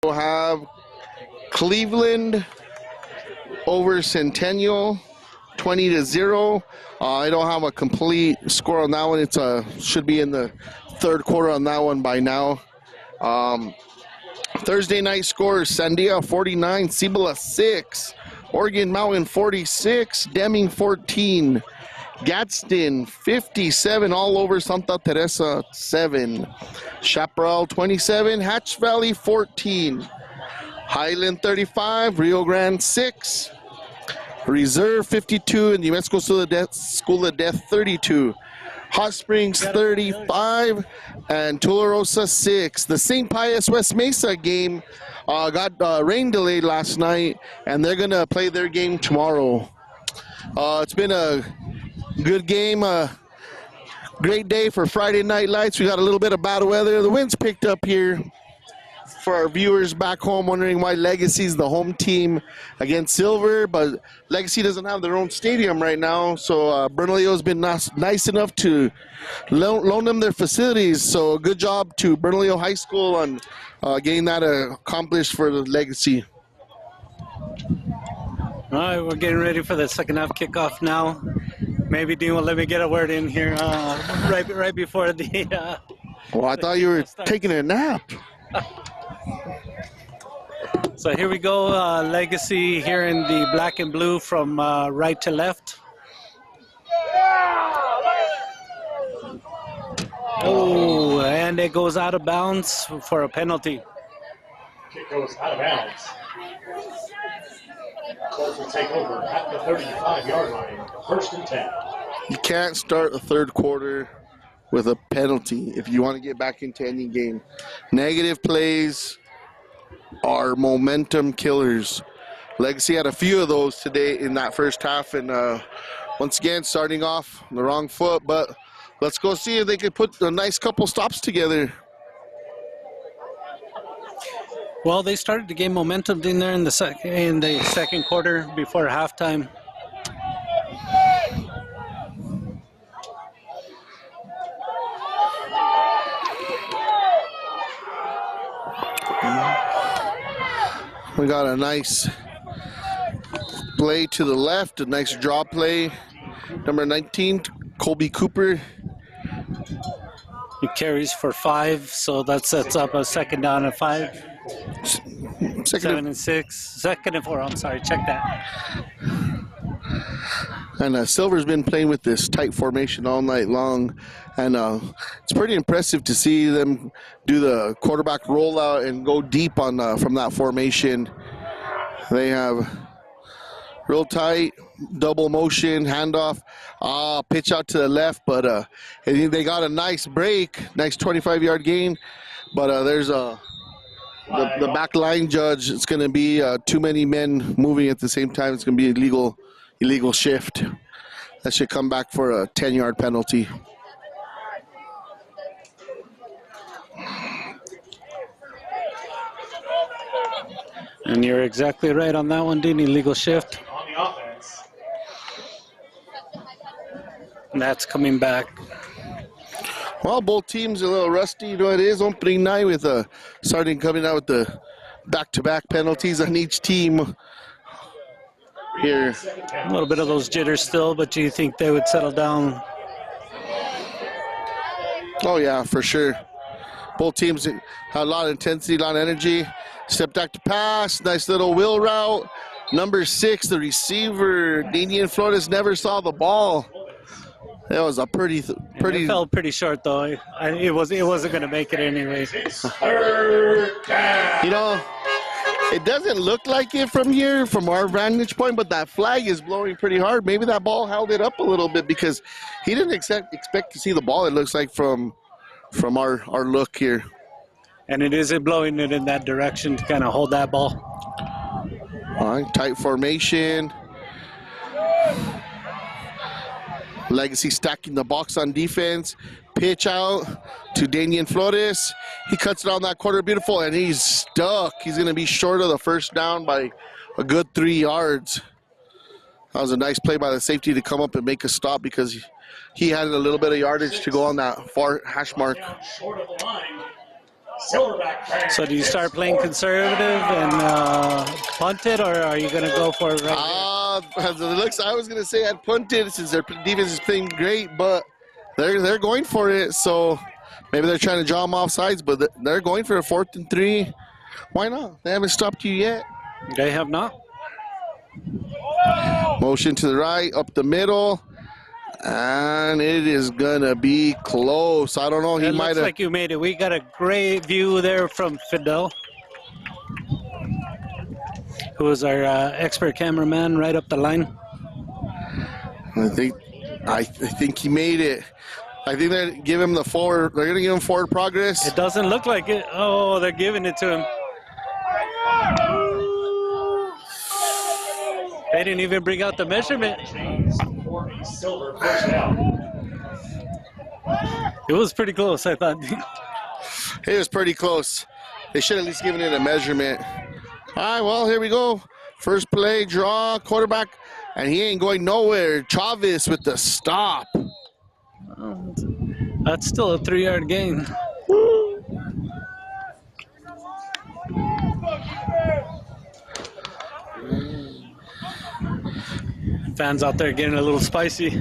also have Cleveland over Centennial, 20-0. I don't have a complete score on that one. It's should be in the third quarter on that one by now. Thursday night scores: Sandia 49, Cibola 6, Oregon Mountain 46, Deming 14, Gadsden 57, all over Santa Teresa 7, Chaparral 27, Hatch Valley 14, Highland 35, Rio Grande 6, Reserve 52, and New Mexico School of Death 32. Hot Springs 35 and Tularosa 6. The St. Pius West Mesa game got rain delayed last night, and they're going to play their game tomorrow. It's been a good game, great day for Friday Night Lights. We got a little bit of bad weather. The wind's picked up here. For our viewers back home wondering why Legacy's the home team against Silver, but Legacy doesn't have their own stadium right now, so Bernalillo's been nice enough to loan them their facilities. So good job to Bernalillo High School on getting that accomplished for the Legacy. All right, we're getting ready for the second half kickoff now. Maybe Dean will let me get a word in here right before the. Well, I thought you were taking a nap. So here we go, Legacy here in the black and blue from right to left. Oh, and it goes out of bounds for a penalty. Kick goes out of bounds. Colts will take over at the 35-yard line, 1st and 10. You can't start the third quarter with a penalty if you want to get back into any game. Negative plays are momentum killers. Legacy had a few of those today in that first half, and once again starting off on the wrong foot, but let's go see if they could put a nice couple stops together. Well, they started to gain momentum in there in the second quarter before halftime. We got a nice play to the left, a nice draw play. Number 19, Colby Cooper. He carries for 5, so that sets up a second down and 5. 7 and 6. Second and 4, I'm sorry, check that. And Silver's been playing with this tight formation all night long. And it's pretty impressive to see them do the quarterback rollout and go deep on from that formation. They have real tight, double motion, handoff, pitch out to the left. But they got a nice break, nice 25-yard gain. But there's the back line judge. It's going to be too many men moving at the same time. It's going to be illegal shift. That should come back for a 10-yard penalty. And you're exactly right on that one, Dean. Illegal shift. On the offense. And that's coming back. Well, both teams are a little rusty. You know, it is opening night with starting coming out with the back-to-back penalties on each team here. A little bit of those jitters still, but do you think they would settle down? Oh, yeah, for sure. Both teams had a lot of intensity, a lot of energy. Step back to pass, nice little wheel route. Number 6, the receiver, Danian Flores, never saw the ball. That was a pretty. It fell pretty short though. It wasn't going to make it anyway. You know, it doesn't look like it from here, from our vantage point, but that flag is blowing pretty hard. Maybe that ball held it up a little bit because he didn't expect to see the ball. It looks like from our look here. And it isn't blowing it in that direction to kind of hold that ball. All right, tight formation. Legacy stacking the box on defense. Pitch out to Danian Flores. He cuts it on that quarter, beautiful, and he's stuck. He's going to be short of the first down by a good 3 yards. That was a nice play by the safety to come up and make a stop because he had a little bit of yardage to go on that far hash mark. Short of the line. Silverback parents. So do you start playing conservative and punt it, or are you going to go for it right As it looks, I was going to say I'd punt it since their defense is playing great, but they're going for it. So maybe they're trying to draw them off sides, but they're going for a 4th and 3. Why not? They haven't stopped you yet. there? They have not. Motion to the right, up the middle, and it is going to be close. I don't know. He It might looks have. like you made it. We got a great view there from Fidel, who is our expert cameraman right up the line. I think he made it. I think they're giving him the forward. They're going to give him forward progress. It doesn't look like it. Oh, they're giving it to him. They didn't even bring out the measurement. For a Silver first down. It was pretty close, I thought. It was pretty close. They should at least given it a measurement. All right, well, here we go. First play, draw, quarterback, and he ain't going nowhere. Chavez with the stop. That's still a 3-yard gain. Fans out there getting a little spicy.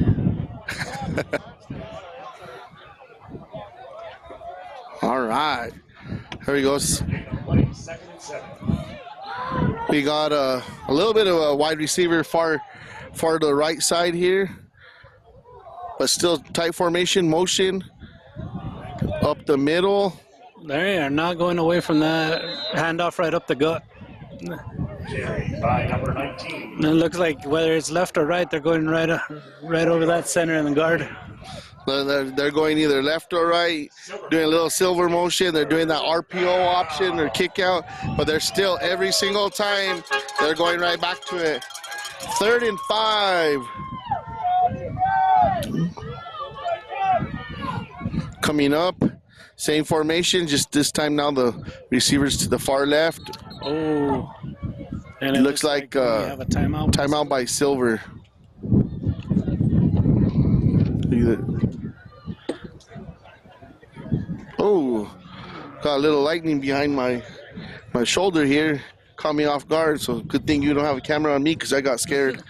All right. Here he goes. 2nd and 7. We got a little bit of a wide receiver far to the right side here, but still tight formation, motion up the middle. They are not going away from that handoff right up the gut. Carried by number 19. It looks like whether it's left or right, they're going right over that center and the guard. They're going either left or right, doing a little silver motion. They're doing that RPO option or kick out, but they're still every single time they're going right back to it. 3rd and 5. Coming up, same formation, just this time now the receivers to the far left. Oh, and It looks like we have a timeout. timeout by Silver. Oh, got a little lightning behind my shoulder here. Caught me off guard, so good thing you don't have a camera on me because I got scared.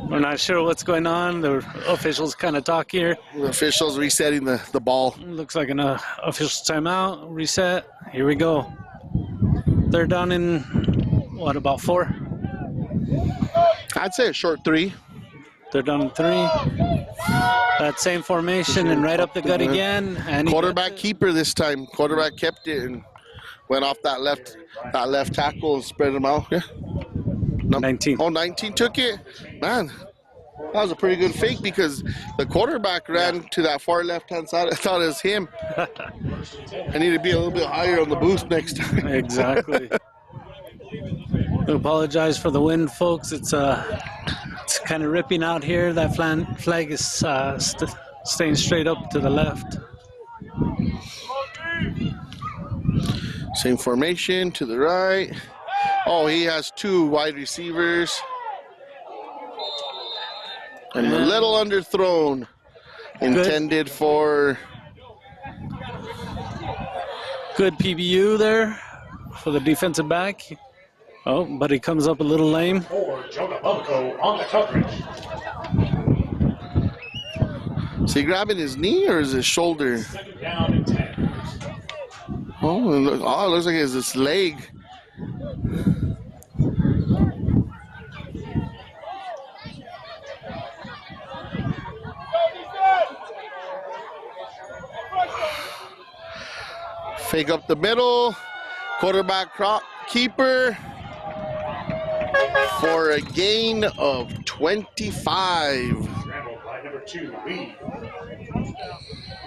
We're not sure what's going on. The officials kind of talk here. The officials resetting the ball. Looks like an official timeout. Reset. Here we go. They're down in, what, about 4? I'd say a short 3. They're down in 3. That same formation and right up the gut again. And Quarterback keeper this time. Quarterback kept it and went off that left tackle and spread him out. Yeah. 19. Oh, 19 took it? Man, that was a pretty good fake because the quarterback ran to that far left-hand side. I thought it was him. I need to be a little bit higher on the boost next time. Exactly. We apologize for the wind, folks. It's kind of ripping out here. That flag is staying straight up to the left. Same formation to the right. Oh, he has 2 wide receivers. And a little underthrown. Intended for... Good PBU there for the defensive back. Oh, but he comes up a little lame. For Jonah Bumco on the coverage. Is he grabbing his knee or is his shoulder? 2nd down and 10. Oh, it looks like it's his leg. Fake up the middle. Quarterback keeper for a gain of 25. Scrambled by number 2, Lee.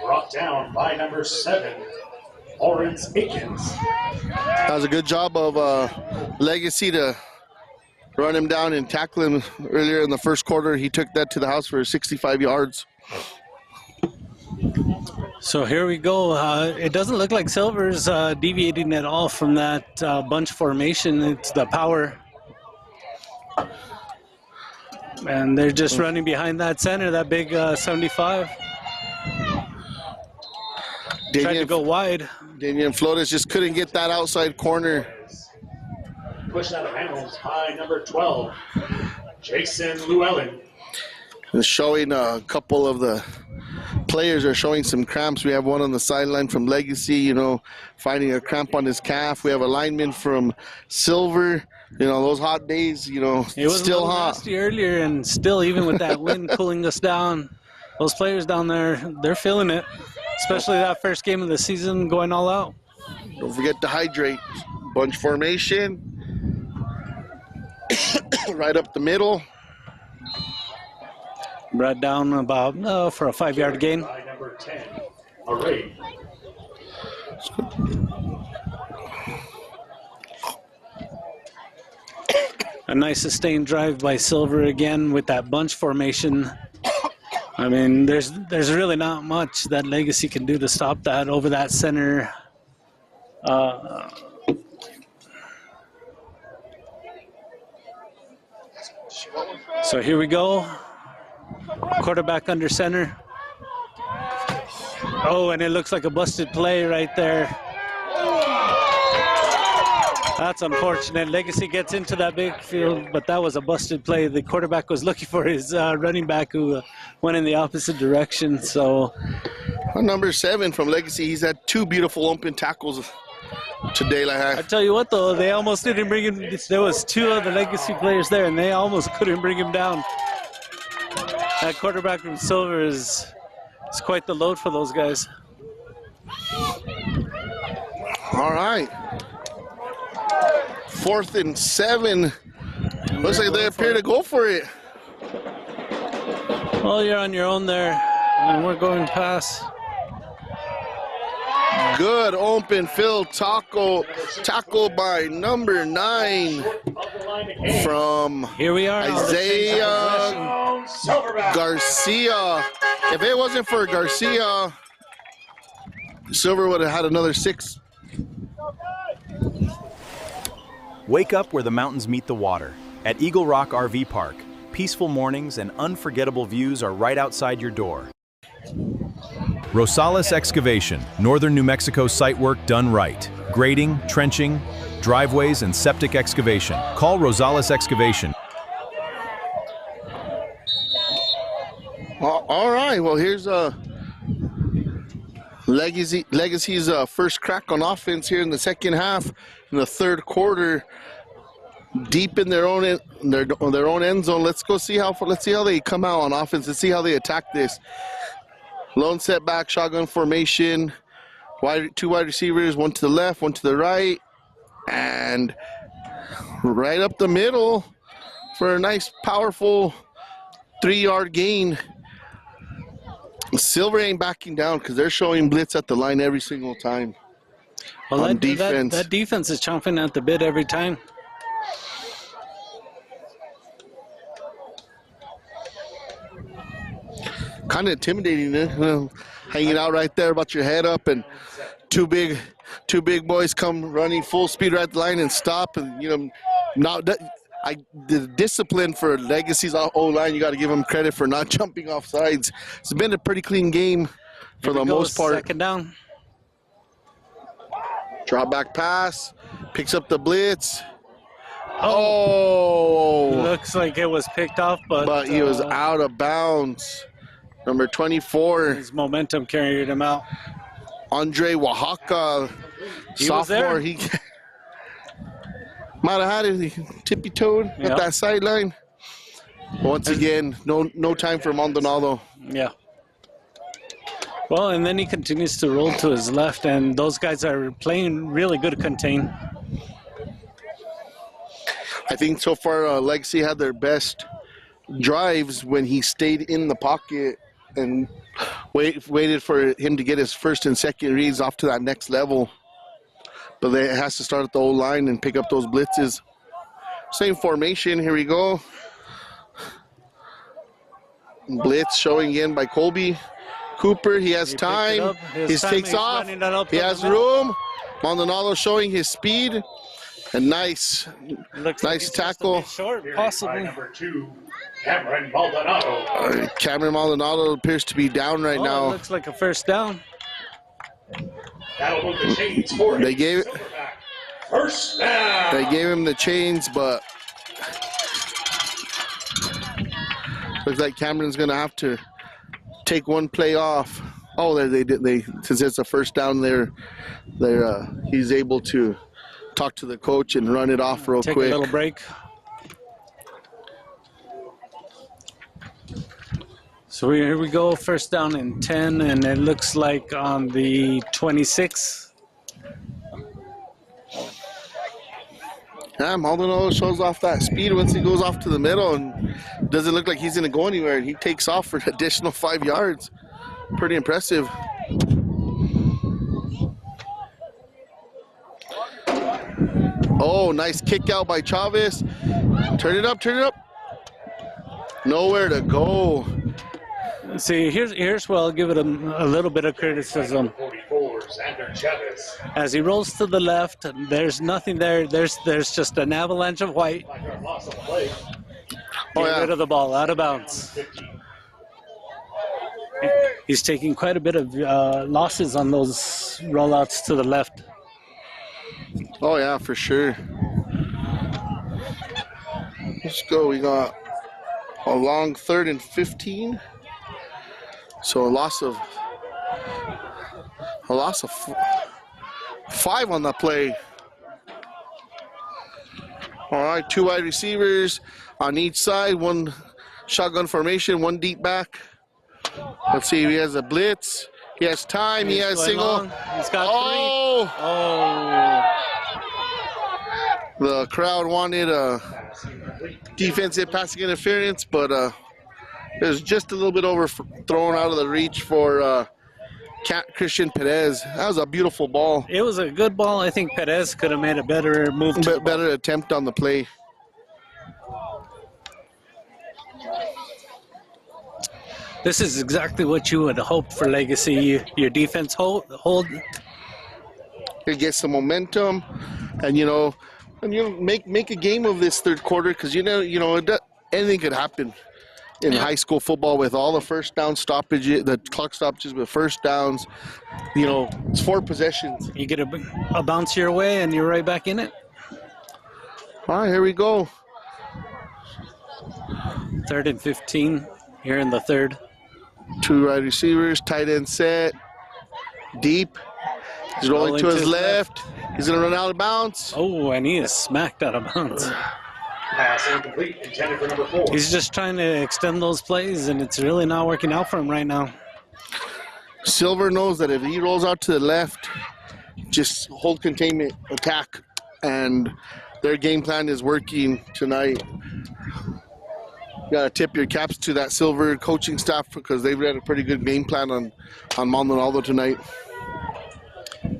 Brought down by number 7, Lawrence Aikens. That was a good job of Legacy to run him down and tackle him earlier in the first quarter. He took that to the house for 65 yards. So here we go. It doesn't look like Silver's deviating at all from that bunch formation. It's the power. And they're just running behind that center, that big 75. Tried to go wide. Damian Flores just couldn't get that outside corner. Pushed out of bounds by number 12, Jason Llewellyn. It's showing a couple of the players are showing some cramps. We have one on the sideline from Legacy, you know, finding a cramp on his calf. We have a lineman from Silver. You know, those hot days, you know, It was still a little hot. nasty earlier, and still, even with that wind cooling us down, those players down there, they're feeling it. Especially that first game of the season going all out. Don't forget to hydrate. Bunch formation. Right up the middle. Brought down about for a 5-yard gain. By number 10, Array. A nice sustained drive by Silver again with that bunch formation. I mean, there's really not much that Legacy can do to stop that over that center. So here we go. Quarterback under center. Oh, and it looks like a busted play right there. That's unfortunate. Legacy gets into that big field, but that was a busted play. The quarterback was looking for his running back who went in the opposite direction. So, Number 7 from Legacy, he's had 2 beautiful open tackles today. I tell you what, though, they almost didn't bring him. There was 2 of the Legacy players there, and they almost couldn't bring him down. That quarterback from Silver is quite the load for those guys. All right. 4th and 7. Looks like they appear to go for it. Well, you're on your own there, and we're going past. Good open field tackle by number 9 from Here we are. Isaiah Garcia. If it wasn't for Garcia, Silver would have had another 6. Wake up where the mountains meet the water. At Eagle Rock RV Park, peaceful mornings and unforgettable views are right outside your door. Rosales Excavation, Northern New Mexico site work done right. Grading, trenching, driveways, and septic excavation. Call Rosales Excavation. All right, well, here's Legacy's first crack on offense here in the second half. In the third quarter, deep in their own end zone. Let's see how they come out on offense and see how they attack this. Lone setback, shotgun formation, 2 wide receivers, 1 to the left, 1 to the right, and right up the middle for a nice, powerful 3-yard gain. Silver ain't backing down because they're showing blitz at the line every single time. Well, on defense. That defense is chomping at the bit every time. Kind of intimidating, hanging out right there, about your head up, and two big boys come running full speed right at the line and stop, and the discipline for Legacy's O-line, you got to give them credit for not jumping off sides. It's been a pretty clean game for the most part. Second down. Drop back pass, picks up the blitz. Looks like it was picked off, but he was out of bounds. Number 24. His momentum carried him out. Andre Oaxaca, sophomore. He might have had it tippy-toed at that sideline. Once again, no time for Maldonado. Yeah. Well, and then he continues to roll to his left, and those guys are playing really good contain. I think so far Legacy had their best drives when he stayed in the pocket and waited for him to get his first and second reads off to that next level. But it has to start at the O-line and pick up those blitzes. Same formation, here we go. Blitz showing again by Colby Cooper. He has time. He takes off. He has room. Maldonado showing his speed. And nice tackle. Possibly. Number 2, Cameron Maldonado. Cameron Maldonado appears to be down right now. It looks like a first down. That'll move the chains for They gave Silverback. First down. They gave him the chains, but looks like Cameron's gonna have to take one play off. Oh, they did. They since it's a first down there, he's able to talk to the coach and run it off real Take quick. a little break. So here we go, first down and 10, and it looks like on the 26. Yeah, Maldonado shows off that speed once he goes off to the middle, and doesn't look like he's going to go anywhere. He takes off for an additional 5 yards. Pretty impressive. Oh, nice kick out by Chavez. Turn it up, turn it up. Nowhere to go. See, here's where I'll give it a little bit of criticism. 44's Andrew Chavez. As he rolls to the left, there's nothing there. There's just an avalanche of white. Loss on the play. Oh, Get yeah. rid of the ball, out of bounds. 15. He's taking quite a bit of losses on those rollouts to the left. Oh, yeah, for sure. Let's go. We got a long 3rd and 15. So a loss of 5 on the play. All right, 2 wide receivers on each side, 1 shotgun formation, 1 deep back. Let's see, he has a blitz. He has time. He has single. Long. He's got 3. The crowd wanted a defensive passing interference, but it was just a little bit overthrown out of the reach for Christian Perez. That was a beautiful ball. It was a good ball. I think Perez could have made a better move. Better attempt on the play. This is exactly what you would hope for Legacy. Your defense hold. You get some momentum, and make a game of this 3rd quarter, because anything could happen in high school football with all the first down stoppages, the clock stoppages with first downs. It's 4 possessions. You get a bounce your way, and you're right back in it. All right, here we go. 3rd and 15 here in the 3rd. 2 wide receivers, tight end set, deep. He's rolling to his left. He's going to run out of bounds. Oh, and he is smacked out of bounds. Pass incomplete, intended for number 4. He's just trying to extend those plays, and it's really not working out for him right now. Silver knows that if he rolls out to the left, just hold containment, attack, and their game plan is working tonight. You gotta tip your caps to that Silver coaching staff, because they've had a pretty good game plan on Maldonado tonight.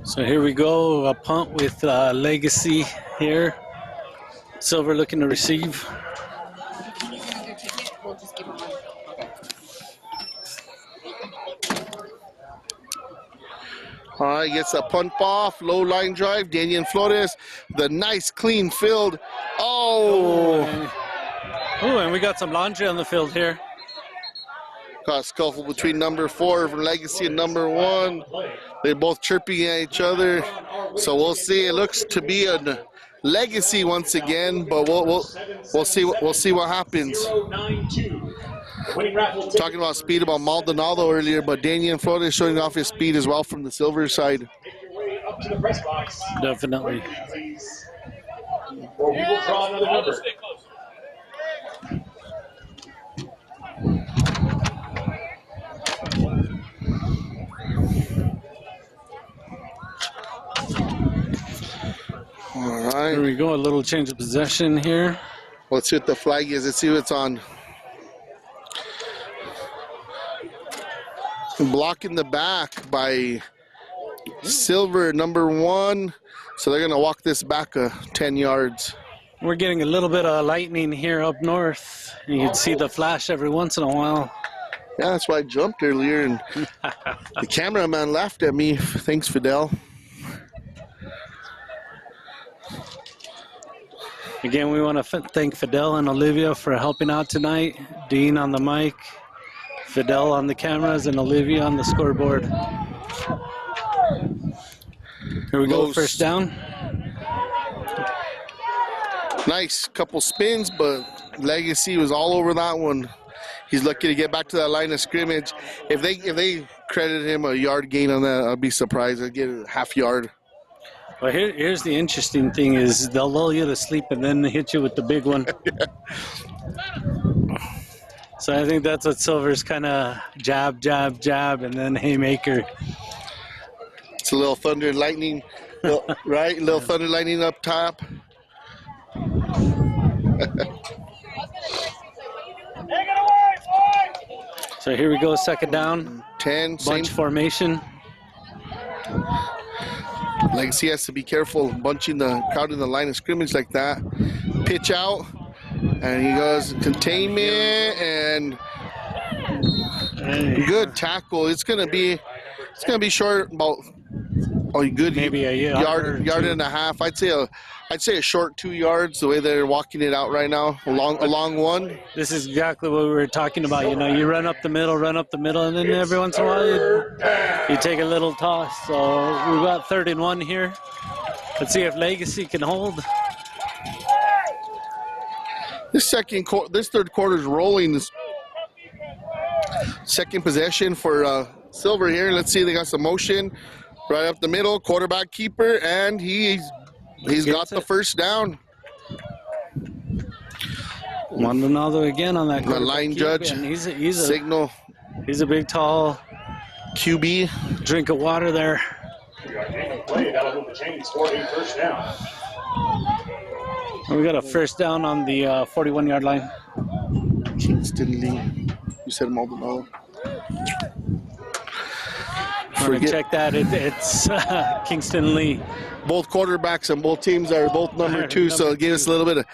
So here we go, a punt with Legacy here. Silver looking to receive. All right, gets a punt off, low line drive. Daniel Flores, the nice clean field. Oh, and we got some laundry on the field here. got a scuffle between number 4 from Legacy and number 1. They're both chirping at each other. So we'll see. It looks to be a Legacy once again, but we'll see what happens. Talking about speed about Maldonado earlier, but Daniel Flores showing off his speed as well from the Silver side. Definitely. Or we will draw another number. All right. Here we go, a little change of possession here. Let's see what the flag is. Let's see what's on. Blocking the back by Silver, number 1. So they're going to walk this back 10 yards. We're getting a little bit of lightning here up north. You can see the flash every once in a while. Yeah, that's why I jumped earlier, and the cameraman laughed at me. Thanks, Fidel. Again, we want to thank Fidel and Olivia for helping out tonight. Dean on the mic, Fidel on the cameras, and Olivia on the scoreboard. Here we go, Low first down. Nice couple spins, but Legacy was all over that one. He's lucky to get back to that line of scrimmage. If they credit him a yard gain on that, I'd be surprised. I'd get a half yard. Well, here's the interesting thing is they'll lull you to sleep and then hit you with the big one. So I think that's what Silver's kind of jab, jab, jab, and then haymaker. It's a little thunder and lightning, right? A little thunder and lightning up top. So here we go, second down. 10, Bunch formation. Legacy has to be careful bunching the crowd in the line of scrimmage like that. Pitch out, and he goes containment and good tackle. It's gonna be short, about a good Maybe a yard and a half. I'd say a short 2 yards. The way they're walking it out right now, a long one. This is exactly what we were talking about. You know, you run up the middle, and then every once in a while you take a little toss. So we've got 3rd and 1 here. Let's see if Legacy can hold. This third quarter is rolling. This second possession for Silver here. Let's see, they got some motion right up the middle. Quarterback keeper, and he's got the first down. Maldonado again on that. The line judge. And he's signal. He's a big, tall QB. Drink of water there. That'll move the chains for a first down. We got a first down on the 41-yard line. Kingston Lee. You said Maldonado. I'm going to check that. It's Kingston Lee. Both quarterbacks on both teams are both number 2, so it gave us a little bit of.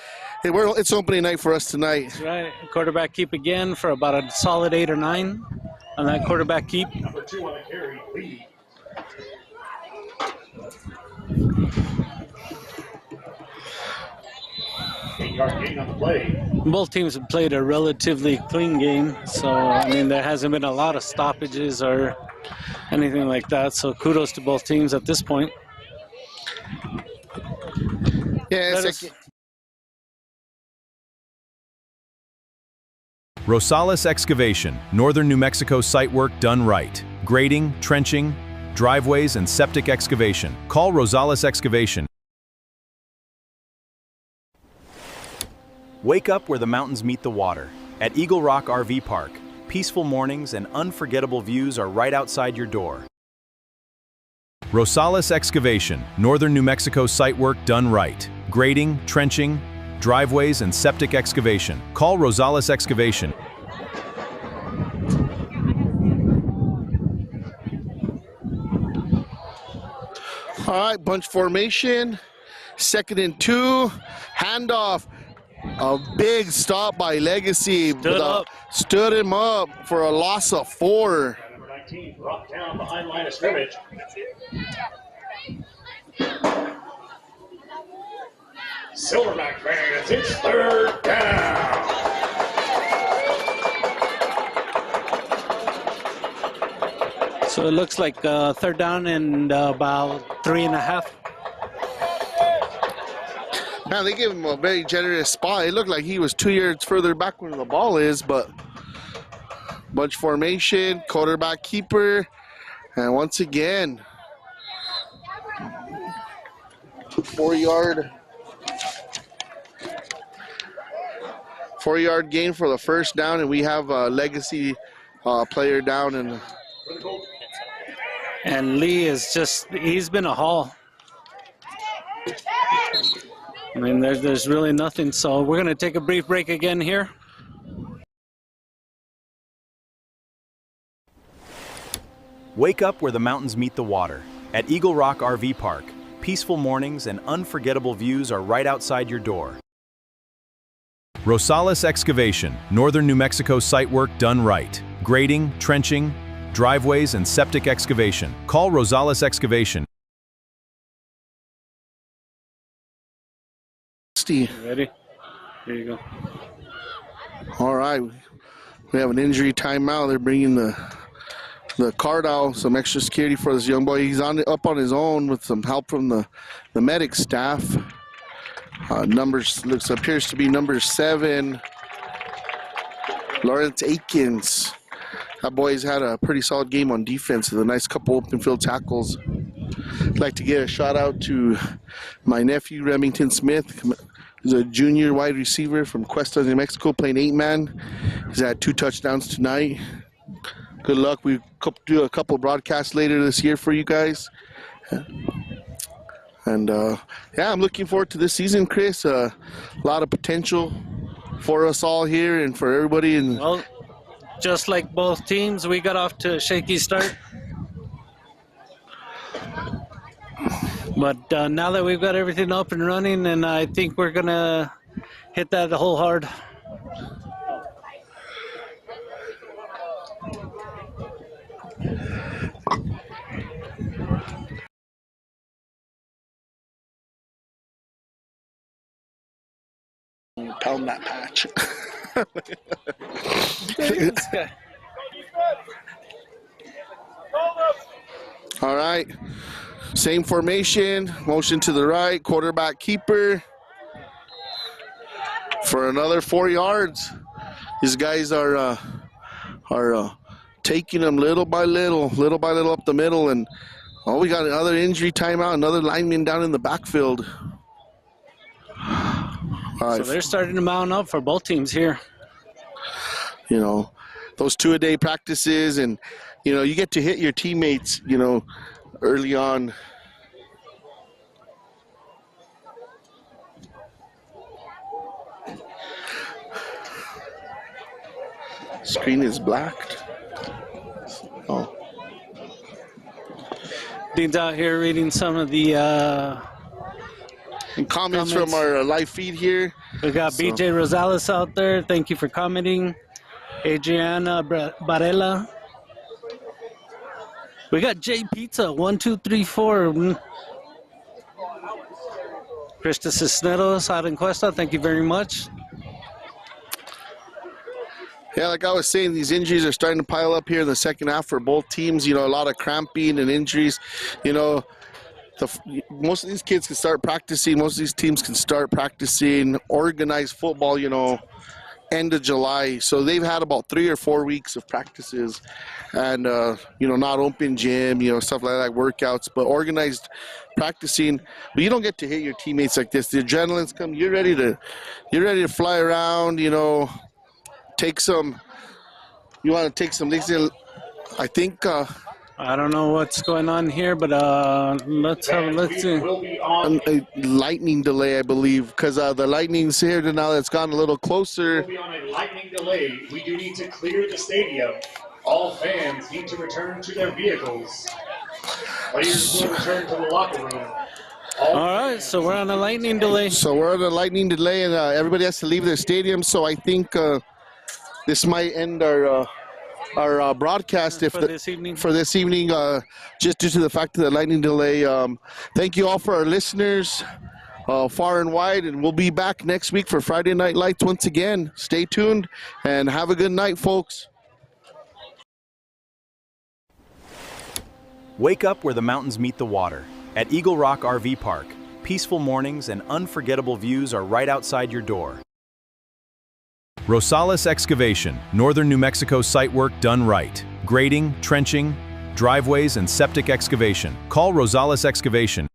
Hey, it's opening night for us tonight. That's right. Quarterback keep again for about a solid 8 or 9 on that quarterback keep. Number 2 on the carry, Lee. Eight-yard gain on the play. Both teams have played a relatively clean game, so I mean there hasn't been a lot of stoppages or anything like that. So kudos to both teams at this point. Yeah, Rosales Excavation, Northern New Mexico site work done right. Grading, trenching, driveways, and septic excavation. Call Rosales Excavation. Wake up where the mountains meet the water. At Eagle Rock RV Park, peaceful mornings and unforgettable views are right outside your door. Rosales Excavation, Northern New Mexico site work done right. Grading, trenching, driveways, and septic excavation. Call Rosales Excavation. All right, bunch formation. 2nd and 2. Handoff. A big stop by Legacy. Stood him up for a loss of 4. Number 19 brought down behind line of scrimmage. Silverback fans, it's 3rd down. So it looks like 3rd down and about 3.5. Now they gave him a very generous spot. It looked like he was 2 yards further back where the ball is, but bunch formation, quarterback keeper, and once again, 4-yard gain for the first down, and we have a Legacy player down. And Lee is he's been a haul. I mean, there's really nothing, so we're going to take a brief break again here. Wake up where the mountains meet the water. At Eagle Rock RV Park, peaceful mornings and unforgettable views are right outside your door. Rosales Excavation, Northern New Mexico site work done right. Grading, trenching, driveways, and septic excavation. Call Rosales Excavation. Ready? Here you go. All right, we have an injury timeout. They're bringing the the car now, some extra security for this young boy. He's up on his own with some help from the medic staff. Appears to be number 7, Lawrence Aikens. That boy's had a pretty solid game on defense with a nice couple open field tackles. I'd like to give a shout out to my nephew, Remington Smith. He's a junior wide receiver from Cuesta, New Mexico, playing 8-man. He's had 2 touchdowns tonight. Good luck. We do a couple broadcasts later this year for you guys. And yeah, I'm looking forward to this season, Chris. A lot of potential for us all here and for everybody. And Well, just like both teams, we got off to a shaky start. But now that we've got everything up and running, and I think we're going to hit that whole hard. pound that patch. This guy. All right. Same formation. Motion to the right. Quarterback keeper. For another 4 yards. These guys are taking them little by little up the middle. And oh, we got another injury timeout. Another lineman down in the backfield. All right. So they're starting to mount up for both teams here. You know, those 2-a-day practices, and you know, you get to hit your teammates, you know, early on. Screen is blacked. Oh. Dean's out here reading some of the Comments from our live feed here. We got BJ Rosales out there. Thank you for commenting. Adriana Barella. We got J Pizza 1234. Krista Cisneros out in Cuesta. Thank you very much. Yeah, like I was saying, these injuries are starting to pile up here in the second half for both teams. You know, a lot of cramping and injuries. You know, most of these kids can start practicing. Most of these teams can start practicing organized football, you know, end of July. So they've had about 3 or 4 weeks of practices and, you know, not open gym, you know, stuff like that, workouts, but organized practicing. But you don't get to hit your teammates like this. The adrenaline's come. You're ready to fly around, you know, you want to take some things in. I think, I don't know what's going on here, but let's see. a lightning delay, I believe, because the lightning's here now that's gone a little closer. We'll be on a lightning delay. We do need to clear the stadium. All fans need to return to their vehicles. Players will return to the locker room. All right, so we're on a lightning delay. So we're on a lightning delay, and everybody has to leave their stadium. So I think this might end our broadcast For this evening, just due to the fact of the lightning delay. Thank you all for our listeners far and wide, and we'll be back next week for Friday Night Lights once again. Stay tuned and have a good night, folks. Wake up where the mountains meet the water. At Eagle Rock RV Park, peaceful mornings and unforgettable views are right outside your door. Rosales Excavation, Northern New Mexico site work done right. Grading, trenching, driveways, and septic excavation. Call Rosales Excavation.